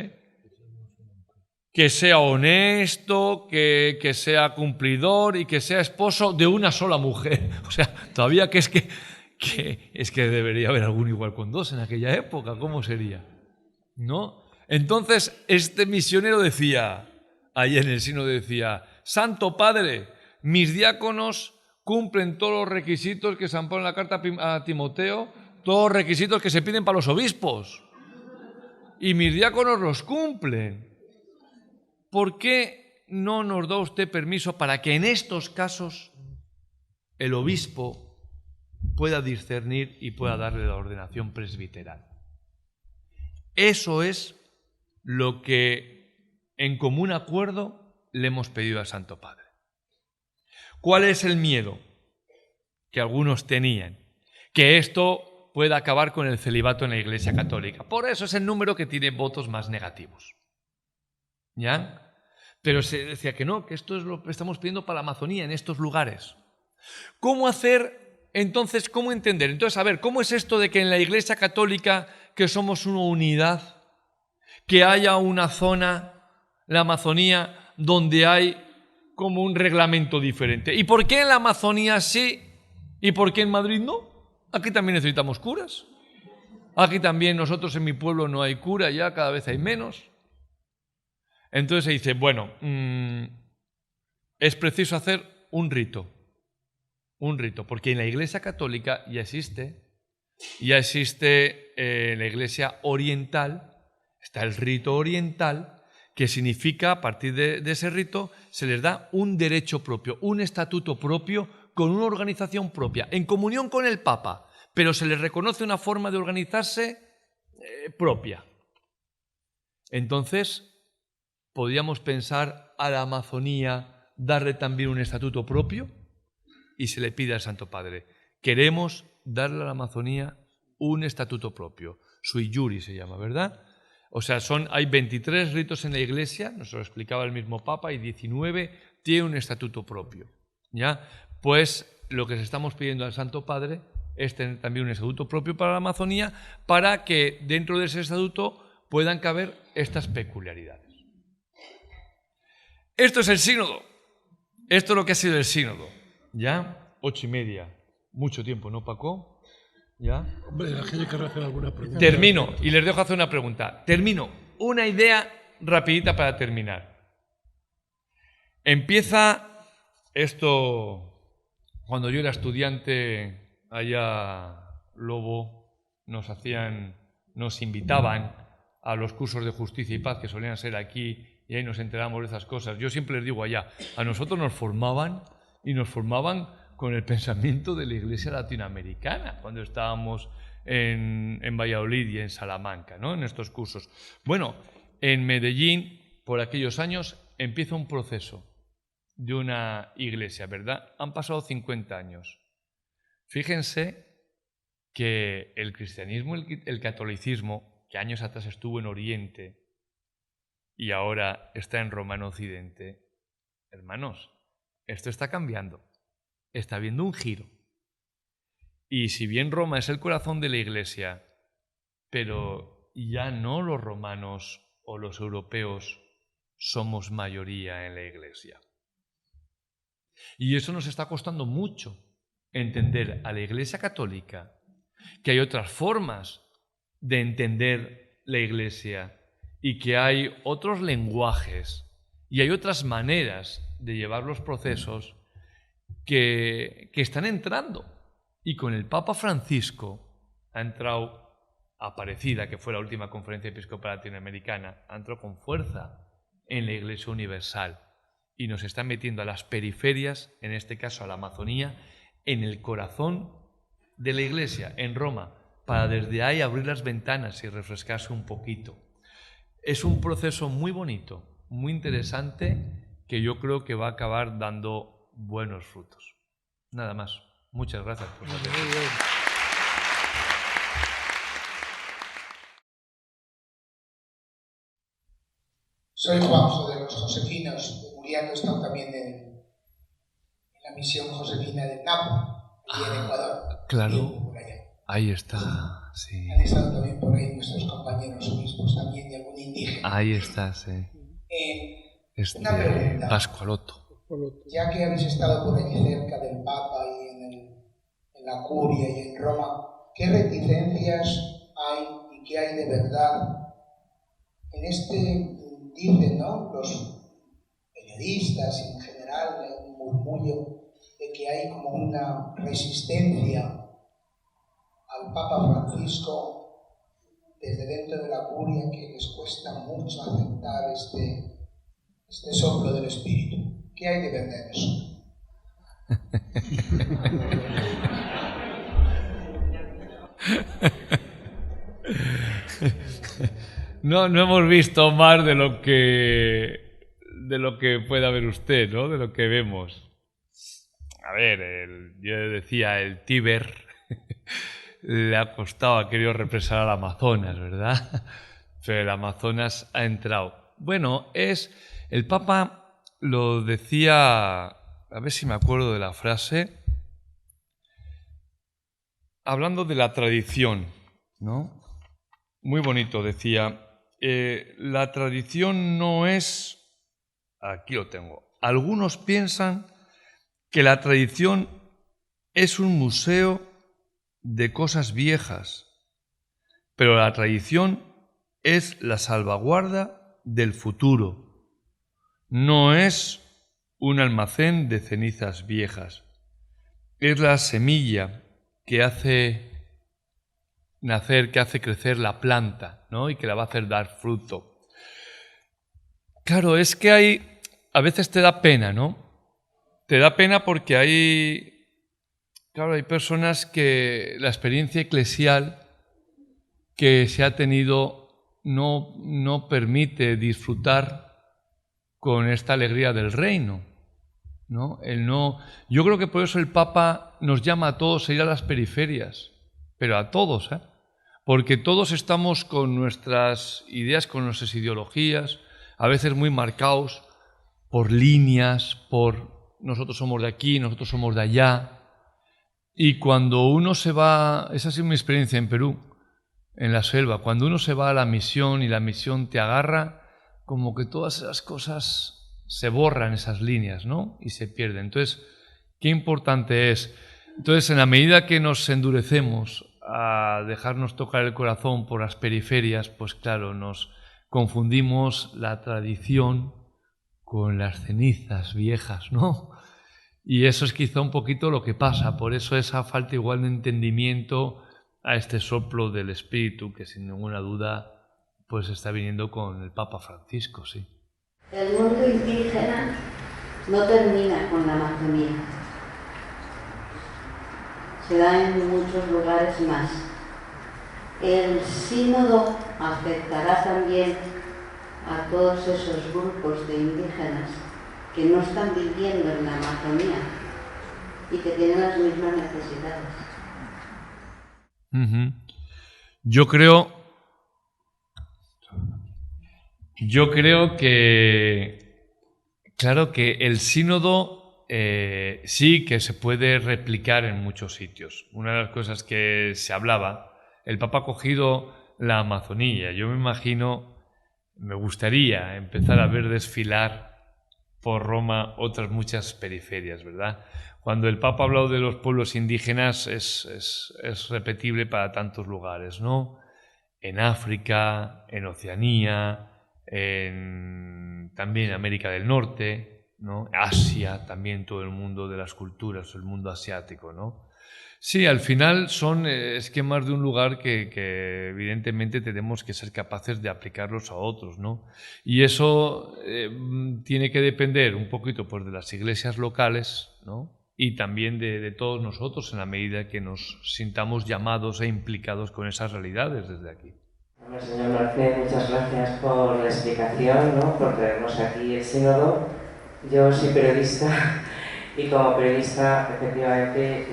que sea honesto, que sea cumplidor y que sea esposo de una sola mujer. O sea, todavía que es que debería haber alguno igual con 2 en aquella época, ¿cómo sería? ¿No? Entonces, este misionero decía, ahí en el sínodo decía, Santo Padre, mis diáconos cumplen todos los requisitos que San Pablo en la carta a Timoteo, todos los requisitos que se piden para los obispos. Y mis diáconos los cumplen. ¿Por qué no nos da usted permiso para que en estos casos el obispo pueda discernir y pueda darle la ordenación presbiteral? Eso es lo que en común acuerdo le hemos pedido al Santo Padre. ¿Cuál es el miedo que algunos tenían? Que esto pueda acabar con el celibato en la Iglesia Católica. Por eso es el número que tiene votos más negativos. ¿Ya? Pero se decía que no, que esto es lo que estamos pidiendo para la Amazonía, en estos lugares. ¿Cómo hacer, entonces, cómo entender? Entonces, a ver, ¿cómo es esto de que en la Iglesia Católica, que somos una unidad, que haya una zona, la Amazonía, donde hay como un reglamento diferente? ¿Y por qué en la Amazonía sí y por qué en Madrid no? Aquí también necesitamos curas. Aquí también nosotros en mi pueblo no hay cura ya, cada vez hay menos. Entonces se dice, bueno, es preciso hacer un rito, porque en la Iglesia Católica ya existe en la Iglesia oriental, está el rito oriental, que significa, a partir de ese rito, se les da un derecho propio, un estatuto propio, con una organización propia, en comunión con el Papa, pero se les reconoce una forma de organizarse propia. Entonces, podríamos pensar a la Amazonía darle también un estatuto propio, y se le pide al Santo Padre, queremos darle a la Amazonía un estatuto propio, sui juris se llama, ¿verdad? O sea, hay 23 ritos en la Iglesia, nos lo explicaba el mismo Papa, y 19 tienen un estatuto propio, ¿ya? Pues lo que les estamos pidiendo al Santo Padre es tener también un estatuto propio para la Amazonía, para que dentro de ese estatuto puedan caber estas peculiaridades. Esto es el sínodo. Esto es lo que ha sido el sínodo. ¿Ya? 8:30. Mucho tiempo, ¿no, Paco? ¿Ya? Hombre, la gente quiere hacer alguna pregunta. Termino, y les dejo hacer una pregunta. Termino. Una idea rapidita para terminar. Empieza esto, cuando yo era estudiante, allá Lobo, nos invitaban a los cursos de justicia y paz que solían ser aquí, y ahí nos enteramos de esas cosas. Yo siempre les digo allá, a nosotros nos formaban con el pensamiento de la Iglesia latinoamericana cuando estábamos en Valladolid y en Salamanca, ¿no? En estos cursos. Bueno, en Medellín, por aquellos años, empieza un proceso de una iglesia, ¿verdad? Han pasado 50 años. Fíjense que el cristianismo, el catolicismo, que años atrás estuvo en Oriente y ahora está en Roma, en Occidente, hermanos, esto está cambiando, está habiendo un giro. Y si bien Roma es el corazón de la Iglesia, pero ya no los romanos o los europeos somos mayoría en la Iglesia. Y eso nos está costando mucho entender a la Iglesia católica, que hay otras formas de entender la Iglesia y que hay otros lenguajes y hay otras maneras de llevar los procesos que están entrando. Y con el Papa Francisco ha entrado Aparecida, que fue la última conferencia episcopal latinoamericana, ha entrado con fuerza en la Iglesia universal y nos está metiendo a las periferias, en este caso a la Amazonía, en el corazón de la Iglesia, en Roma, para desde ahí abrir las ventanas y refrescarse un poquito. Es un proceso muy bonito, muy interesante, que yo creo que va a acabar dando buenos frutos. Nada más. Muchas gracias por la atención. Soy Juanjo de los Josefinos, muriendo he estado también en la misión Josefina del Napo, aquí en Ecuador. Claro, por allá. Ahí está, sí. Han estado también por ahí nuestros compañeros obispos también de algún indígena. Ahí está, sí. Una pregunta. Pascualoto. Ya que habéis estado por allí cerca del Papa y en la Curia y en Roma, ¿qué reticencias hay y qué hay de verdad en este? Dicen, ¿no?, los periodistas y en general un murmullo de que hay como una resistencia al Papa Francisco desde dentro de la Curia, que les cuesta mucho aceptar este soplo del Espíritu. ¿Qué hay de verdad en eso? No hemos visto más de lo que pueda ver usted, ¿no? De lo que vemos. A ver, yo decía, el Tíber le ha costado, ha querido represar al Amazonas, ¿verdad? Pero el Amazonas ha entrado. Bueno, el Papa lo decía, a ver si me acuerdo de la frase, hablando de la tradición, ¿no? Muy bonito, decía, la tradición no es... Aquí lo tengo. Algunos piensan que la tradición es un museo de cosas viejas, pero la tradición es la salvaguarda del futuro. No es un almacén de cenizas viejas. Es la semilla que hace nacer, que hace crecer la planta, ¿no? Y que la va a hacer dar fruto. Claro, es que a veces te da pena, ¿no? Te da pena porque hay personas que la experiencia eclesial que se ha tenido no permite disfrutar con esta alegría del reino, ¿no? Yo creo que por eso el Papa nos llama a todos a ir a las periferias, pero a todos, porque todos estamos con nuestras ideas, con nuestras ideologías, a veces muy marcados por líneas, por nosotros somos de aquí, nosotros somos de allá. Y cuando uno se va, esa ha sido mi experiencia en Perú, en la selva, cuando uno se va a la misión y la misión te agarra, como que todas esas cosas se borran esas líneas, ¿no? Y se pierden. Entonces, qué importante es. Entonces, en la medida que nos endurecemos a dejarnos tocar el corazón por las periferias, pues claro, nos confundimos la tradición con las cenizas viejas, ¿no? Y eso es quizá un poquito lo que pasa, por eso esa falta igual de entendimiento a este soplo del Espíritu, que sin ninguna duda pues está viniendo con el Papa Francisco, sí. El mundo indígena no termina con la Amazonía. Se da en muchos lugares más. El sínodo afectará también a todos esos grupos de indígenas que no están viviendo en la Amazonía y que tienen las mismas necesidades. Yo creo que, claro, que el sínodo sí que se puede replicar en muchos sitios. Una de las cosas que se hablaba, el Papa ha cogido la Amazonía. Yo me imagino, me gustaría empezar a ver desfilar por Roma otras muchas periferias, ¿verdad? Cuando el Papa ha hablado de los pueblos indígenas es repetible para tantos lugares, ¿no? En África, en Oceanía, también en América del Norte, ¿no? Asia, también todo el mundo de las culturas, el mundo asiático, ¿no? Sí, al final son esquemas de un lugar que evidentemente tenemos que ser capaces de aplicarlos a otros, ¿no? Y eso tiene que depender un poquito pues, de las iglesias locales, ¿no? Y también de todos nosotros en la medida que nos sintamos llamados e implicados con esas realidades desde aquí. Bueno, señor Martínez, muchas gracias por la explicación, ¿no? Por traernos aquí el sínodo. Yo soy periodista y como periodista efectivamente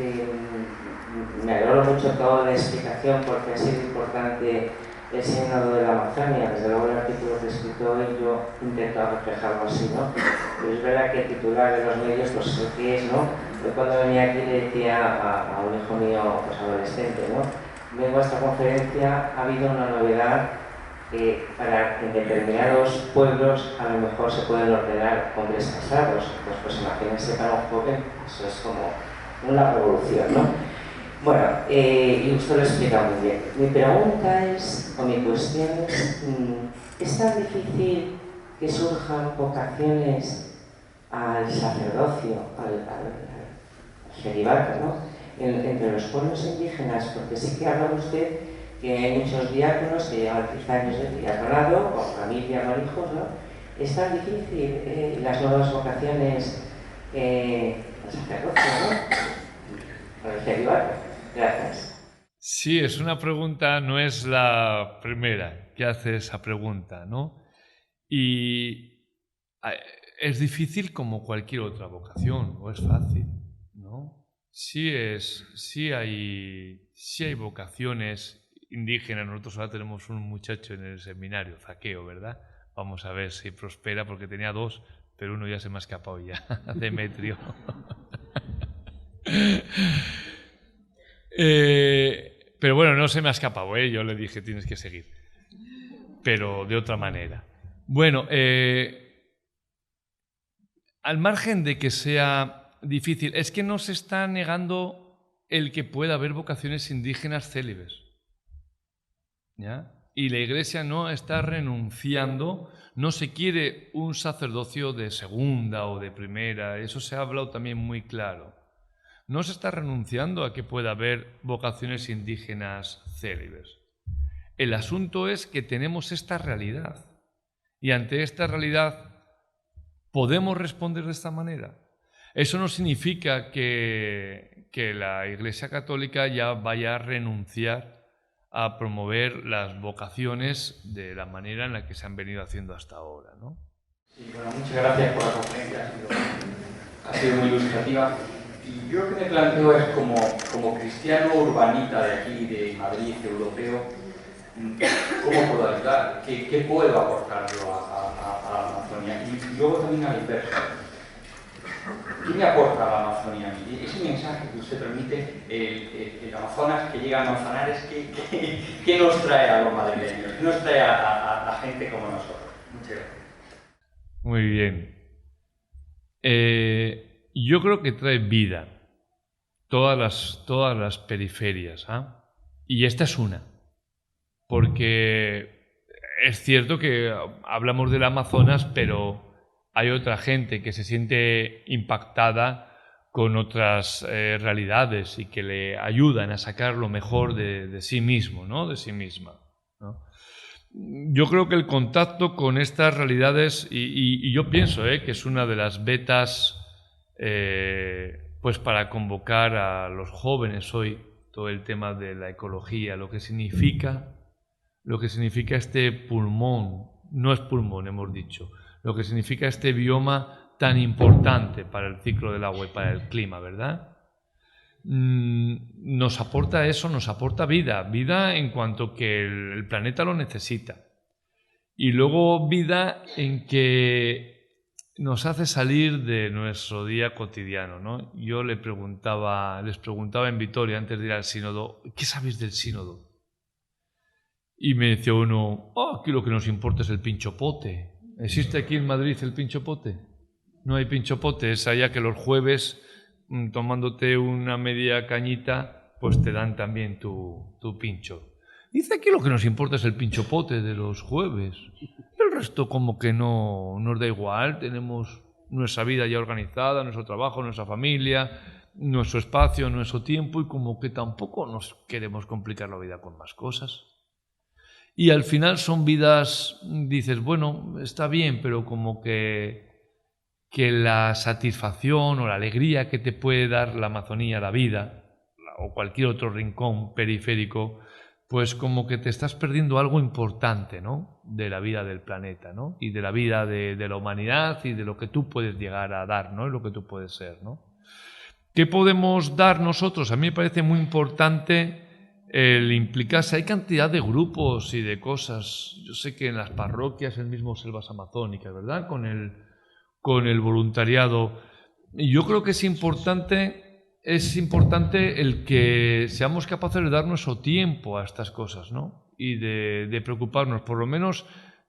me alegro mucho toda la explicación porque ha sido importante el sínodo de la Amazonia. Desde luego el artículo que he escrito hoy yo intento reflejarlo así, ¿no? Pero es verdad que el titular de los medios pues es el que es, ¿no? Yo cuando venía aquí le decía a un hijo mío pues adolescente, ¿no? Vengo a esta conferencia, ha habido una novedad que en determinados pueblos a lo mejor se pueden ordenar hombres casados. Pues imagínense para un joven, eso es como una revolución, ¿no? Bueno, y usted lo explica muy bien. Mi pregunta es, o mi cuestión ¿es tan difícil que surjan vocaciones al sacerdocio, al celibato, ¿no? Entre los pueblos indígenas? Porque sí que habla usted que hay muchos diáconos que llevan 10 años de diaconado, con familia, con hijos, ¿no? Es tan difícil las nuevas vocaciones al sacerdocio, ¿no? Al celibato. Gracias. Sí, es una pregunta, no es la primera que hace esa pregunta, ¿no? Y es difícil como cualquier otra vocación, o es fácil, ¿no? Sí hay vocaciones indígenas. Nosotros ahora tenemos un muchacho en el seminario, Zaqueo, ¿verdad? Vamos a ver si prospera, porque tenía 2, pero uno ya se me ha escapado ya, Demetrio. Pero bueno, no se me ha escapado, ¿eh? Yo le dije, tienes que seguir. Pero de otra manera. Bueno, al margen de que sea difícil, es que no se está negando el que pueda haber vocaciones indígenas célibes, ¿ya? Y la Iglesia no está renunciando, no se quiere un sacerdocio de segunda o de primera, eso se ha hablado también muy claro. No se está renunciando a que pueda haber vocaciones indígenas célibes. El asunto es que tenemos esta realidad y ante esta realidad podemos responder de esta manera. Eso no significa que la Iglesia Católica ya vaya a renunciar a promover las vocaciones de la manera en la que se han venido haciendo hasta ahora, ¿no? Sí, bueno, muchas gracias por la conferencia, ha sido muy ilustrativa. Y yo lo que me planteo es como cristiano urbanita de aquí, de Madrid, europeo, ¿cómo puedo ayudar? ¿Qué puedo aportar yo a la Amazonía? Y luego también a la inversa. ¿Qué me aporta la Amazonía a mí? Ese mensaje que usted transmite, el Amazonas que llega a Manzanares, ¿qué nos trae a los madrileños? ¿Qué nos trae a la gente como nosotros? Muchas gracias. Muy bien. Yo creo que trae vida todas las periferias, ¿ah? Y esta es una, porque es cierto que hablamos del Amazonas, pero hay otra gente que se siente impactada con otras realidades y que le ayudan a sacar lo mejor de sí mismo, ¿no? De sí misma, ¿no? Yo creo que el contacto con estas realidades, y yo pienso que es una de las vetas pues para convocar a los jóvenes hoy, todo el tema de la ecología, lo que significa este pulmón, no es pulmón, hemos dicho, lo que significa este bioma tan importante para el ciclo del agua y para el clima, ¿verdad? Nos aporta eso, nos aporta vida en cuanto que el planeta lo necesita. Y luego vida en que nos hace salir de nuestro día cotidiano, ¿no? Yo les preguntaba en Vitoria antes de ir al sínodo, ¿qué sabéis del sínodo? Y me decía uno, aquí lo que nos importa es el pinchopote. ¿Existe aquí en Madrid el pinchopote? No hay pinchopote, es allá que los jueves, tomándote una media cañita, pues te dan también tu pincho. Dice aquí lo que nos importa es el pinchopote de los jueves. El resto como que no nos da igual, tenemos nuestra vida ya organizada, nuestro trabajo, nuestra familia, nuestro espacio, nuestro tiempo, y como que tampoco nos queremos complicar la vida con más cosas. Y al final son vidas, dices, bueno, está bien, pero como que la satisfacción o la alegría que te puede dar la Amazonía, la vida, o cualquier otro rincón periférico, pues como que te estás perdiendo algo importante, ¿no? De la vida del planeta, ¿no? Y de la vida de la humanidad y de lo que tú puedes llegar a dar, ¿no? Y lo que tú puedes ser, ¿no? ¿Qué podemos dar nosotros? A mí me parece muy importante el implicarse. Hay cantidad de grupos y de cosas. Yo sé que en las parroquias, el mismo Selvas Amazónicas, ¿verdad? Con el voluntariado. Y yo creo que es importante el que seamos capaces de dar nuestro tiempo a estas cosas, ¿no? Y de preocuparnos, por lo menos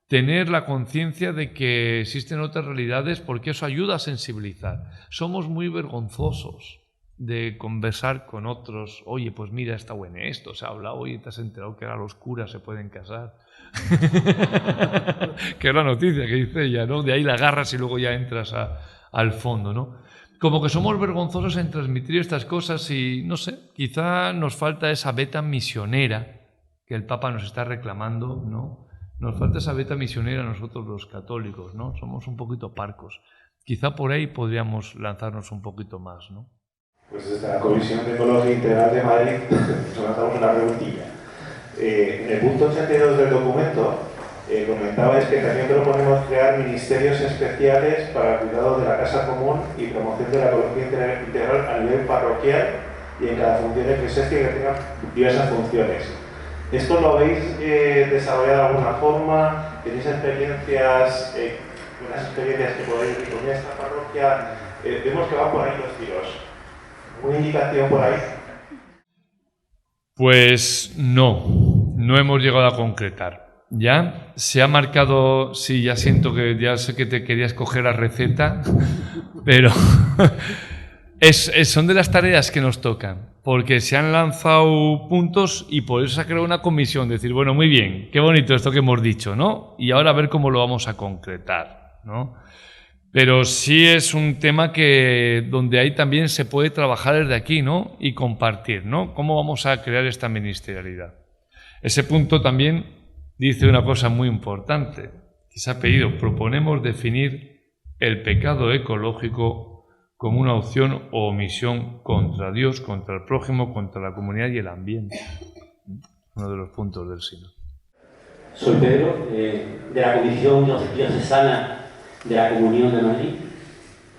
tener la conciencia de que existen otras realidades, porque eso ayuda a sensibilizar. Somos muy vergonzosos de conversar con otros. Oye, pues mira, está bueno esto, se ha hablado, oye, ¿te has enterado que ahora los curas se pueden casar? Que es la noticia que dice ella, ¿no? De ahí la agarras y luego ya entras al fondo, ¿no? Como que somos vergonzosos en transmitir estas cosas y, no sé, quizá nos falta esa veta misionera que el Papa nos está reclamando, ¿no? Nos falta esa veta misionera a nosotros los católicos, ¿no? Somos un poquito parcos. Quizá por ahí podríamos lanzarnos un poquito más, ¿no? Pues desde la Comisión de Ecología Integral de Madrid nos lanzamos una preguntilla. En el punto 82 del documento comentabais que también proponemos crear ministerios especiales para el cuidado de la casa común y promoción de la ecología integral a nivel parroquial y en cada función eclesiástica que tengan diversas funciones. ¿Esto lo habéis desarrollado de alguna forma? ¿Tenéis experiencias, unas experiencias que podéis decir con esta parroquia? Vemos que van por ahí los tiros. ¿Una indicación por ahí? Pues no hemos llegado a concretar. Ya se ha marcado, sí, ya siento que ya sé que te querías coger la receta, pero son de las tareas que nos tocan, porque se han lanzado puntos y por eso se ha creado una comisión, decir, bueno, muy bien, qué bonito esto que hemos dicho, ¿no? Y ahora a ver cómo lo vamos a concretar, ¿no? Pero sí es un tema donde ahí también se puede trabajar desde aquí, ¿no? Y compartir, ¿no? ¿Cómo vamos a crear esta ministerialidad? Ese punto también dice una cosa muy importante que se ha pedido. Proponemos definir el pecado ecológico como una opción o omisión contra Dios, contra el prójimo, contra la comunidad y el ambiente. Uno de los puntos del signo. Soy Pedro, de la Comisión Diocesana de la Comunión de Madrid,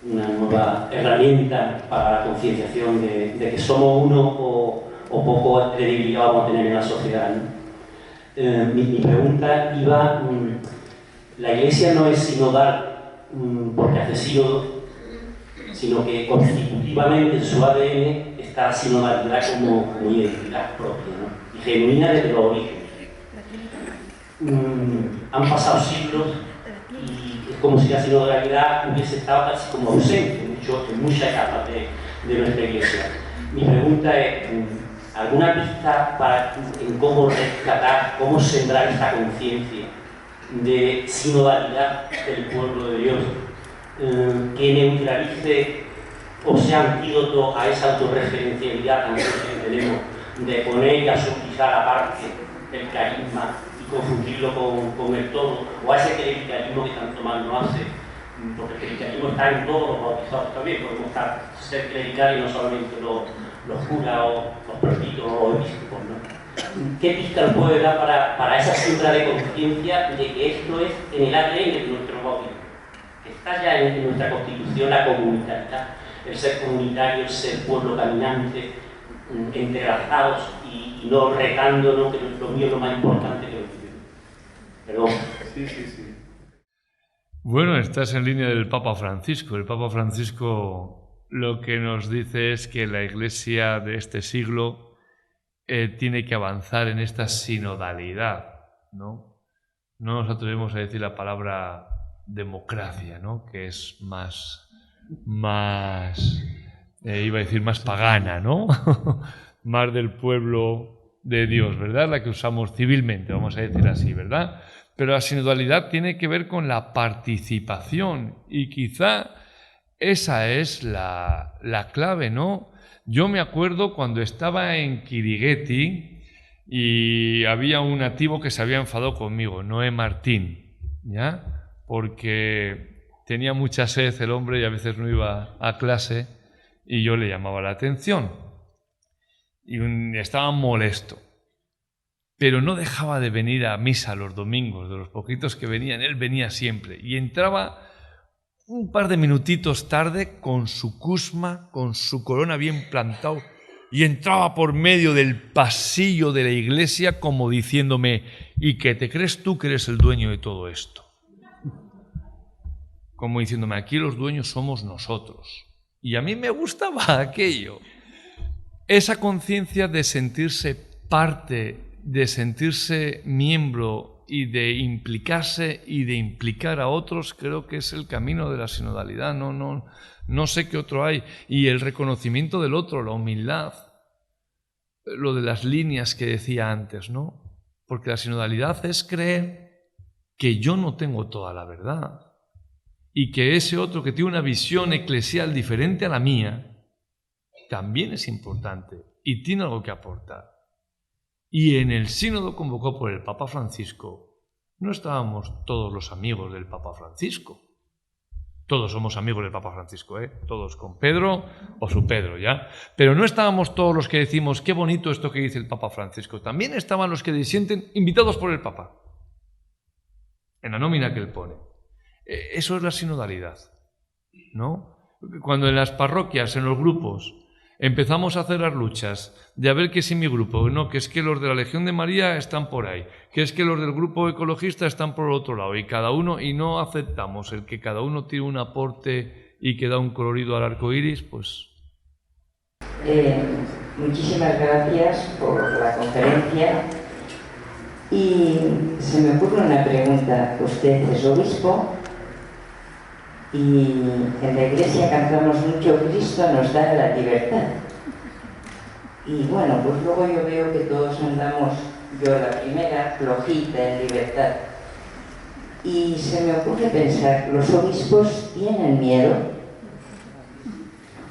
una nueva herramienta para la concienciación de que somos uno o poco credibilidad vamos a tener en la sociedad, ¿no? Mi pregunta iba, la Iglesia no es sinodal porque hace sínodo, sino que constitutivamente en su ADN está la sinodalidad como identidad propia, ¿no? Y genuina desde los orígenes. Han pasado siglos y es como si la sinodalidad hubiese estado casi como ausente en muchas etapas de nuestra Iglesia. Mi pregunta es, ¿alguna pista en cómo rescatar, cómo sembrar esta conciencia de sinodalidad del pueblo de Dios, que neutralice o sea antídoto a esa autorreferencialidad también que tenemos de poner y asumizar aparte el carisma y confundirlo con el todo, o a ese clericalismo que tanto mal nos hace, porque el clericalismo está en todos los bautizados también, podemos ser clericales y no solamente los curas o los presbíteros o los obispos, ¿no? ¿Qué pista nos puede dar para esa siembra de conciencia de que esto es en el ADN de nuestro bautismo? Que está ya en nuestra constitución la comunitariedad, el ser comunitario, el ser pueblo caminante, entrelazados y no retándonos que lo mío es lo más importante que lo mío. Perdón. Sí. Bueno, estás en línea del Papa Francisco. El Papa Francisco lo que nos dice es que la Iglesia de este siglo tiene que avanzar en esta sinodalidad, ¿no? No nos atrevemos a decir la palabra democracia, ¿no? Que es más iba a decir más pagana, ¿no? Más del pueblo de Dios, ¿verdad? La que usamos civilmente, vamos a decir así, ¿verdad? Pero la sinodalidad tiene que ver con la participación y quizá esa es la clave, ¿no? Yo me acuerdo cuando estaba en Kirigueti y había un nativo que se había enfadado conmigo, Noé Martín, ¿ya? Porque tenía mucha sed el hombre y a veces no iba a clase y yo le llamaba la atención y estaba molesto, pero no dejaba de venir a misa los domingos. De los poquitos que venían, él venía siempre y entraba un par de minutitos tarde con su cusma, con su corona bien plantado, y entraba por medio del pasillo de la iglesia como diciéndome: ¿y qué te crees tú que eres el dueño de todo esto? Como diciéndome, aquí los dueños somos nosotros. Y a mí me gustaba aquello. Esa conciencia de sentirse parte, de sentirse miembro y de implicarse y de implicar a otros, creo que es el camino de la sinodalidad. No sé qué otro hay. Y el reconocimiento del otro, la humildad, lo de las líneas que decía antes, ¿no? Porque la sinodalidad es creer que yo no tengo toda la verdad y que ese otro que tiene una visión eclesial diferente a la mía también es importante y tiene algo que aportar. Y en el sínodo convocado por el Papa Francisco no estábamos todos los amigos del Papa Francisco. Todos somos amigos del Papa Francisco, ¿eh? Todos con Pedro o su Pedro, ¿ya? Pero no estábamos todos los que decimos qué bonito esto que dice el Papa Francisco. También estaban los que disienten invitados por el Papa en la nómina que él pone. Eso es la sinodalidad, ¿no? Cuando en las parroquias, en los grupos, empezamos a hacer las luchas de a ver qué es mi grupo, no, que es que los de la Legión de María están por ahí, que es que los del grupo ecologista están por el otro lado, y cada uno, y no aceptamos el que cada uno tiene un aporte y que da un colorido al arco iris, pues... Muchísimas gracias por la conferencia y se me ocurre una pregunta. Usted es obispo y en la iglesia cantamos mucho Cristo nos da la libertad. Y bueno, pues luego yo veo que todos andamos, yo la primera, flojita en libertad. Y se me ocurre pensar, ¿los obispos tienen miedo?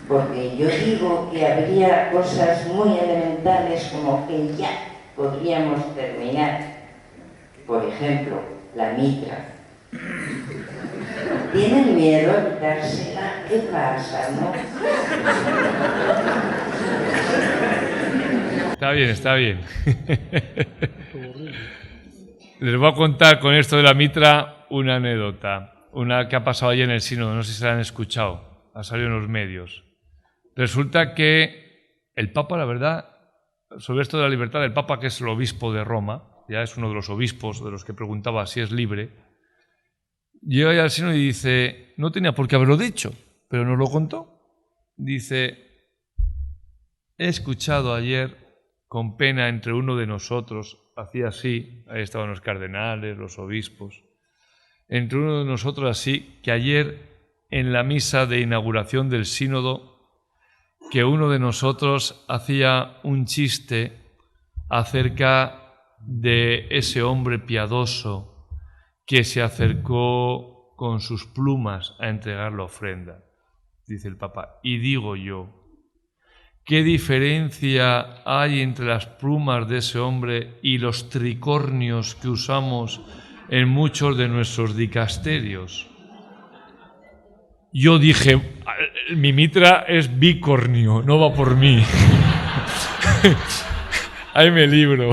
Porque yo digo que habría cosas muy elementales como que ya podríamos terminar. Por ejemplo, la mitra. ¿Tienen miedo a quitársela? ¿Qué pasa, no? Está bien. Les voy a contar con esto de la mitra una anécdota, una que ha pasado ayer en el sínodo, no sé si se la han escuchado, ha salido en los medios. Resulta que el Papa, la verdad, sobre esto de la libertad, el Papa, que es el obispo de Roma, ya es uno de los obispos de los que preguntaba si es libre, llega ya al sínodo y dice, no tenía por qué haberlo dicho, pero nos lo contó. Dice, he escuchado ayer con pena entre uno de nosotros, hacía así, ahí estaban los cardenales, los obispos, entre uno de nosotros así, que ayer en la misa de inauguración del sínodo, que uno de nosotros hacía un chiste acerca de ese hombre piadoso que se acercó con sus plumas a entregar la ofrenda. Dice el Papa, y digo yo, ¿qué diferencia hay entre las plumas de ese hombre y los tricornios que usamos en muchos de nuestros dicasterios? Yo dije, mi mitra es bicornio, no va por mí. Ahí me libro.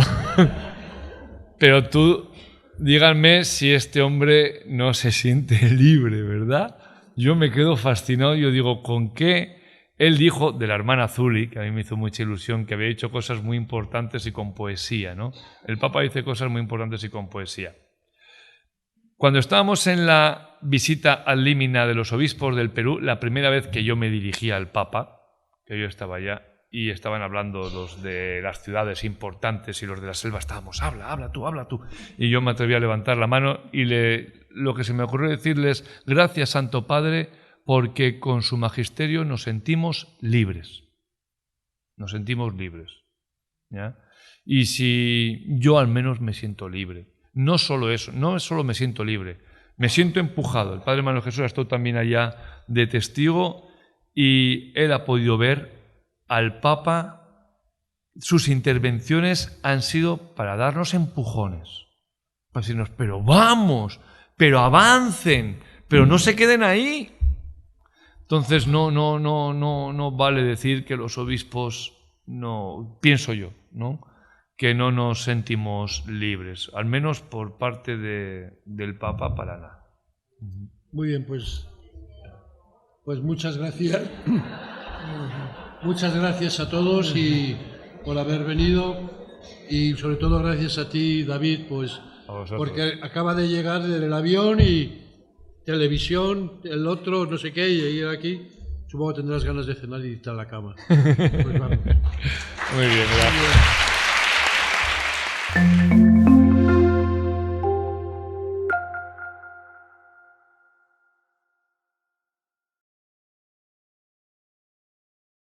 Pero tú, díganme si este hombre no se siente libre, ¿verdad? Yo me quedo fascinado, yo digo, ¿con qué? Él dijo de la hermana Zuli, que a mí me hizo mucha ilusión, que había hecho cosas muy importantes y con poesía, ¿no? El Papa dice cosas muy importantes y con poesía. Cuando estábamos en la visita al límina de los obispos del Perú, la primera vez que yo me dirigía al Papa, que yo estaba allá, y estaban hablando los de las ciudades importantes y los de la selva, estábamos, habla tú. Y yo me atreví a levantar la mano y lo que se me ocurrió decirles, gracias Santo Padre, porque con su magisterio nos sentimos libres. Nos sentimos libres. ¿Ya? Y si yo al menos me siento libre. No solo eso, no solo me siento libre, me siento empujado. El Padre Manuel Jesús ha estado también allá de testigo y él ha podido ver al Papa, sus intervenciones han sido para darnos empujones, para decirnos, pero vamos, pero avancen, pero no se queden ahí. Entonces no vale decir que los obispos no, pienso yo, ¿no?, que no nos sentimos libres, al menos por parte del Papa para nada. Muy bien, pues muchas gracias. Muchas gracias a todos y por haber venido y sobre todo gracias a ti, David, pues porque acaba de llegar del avión y televisión, el otro, no sé qué, y ir aquí. Supongo que tendrás ganas de cenar y irte a la cama. Pues vamos. Muy bien, gracias.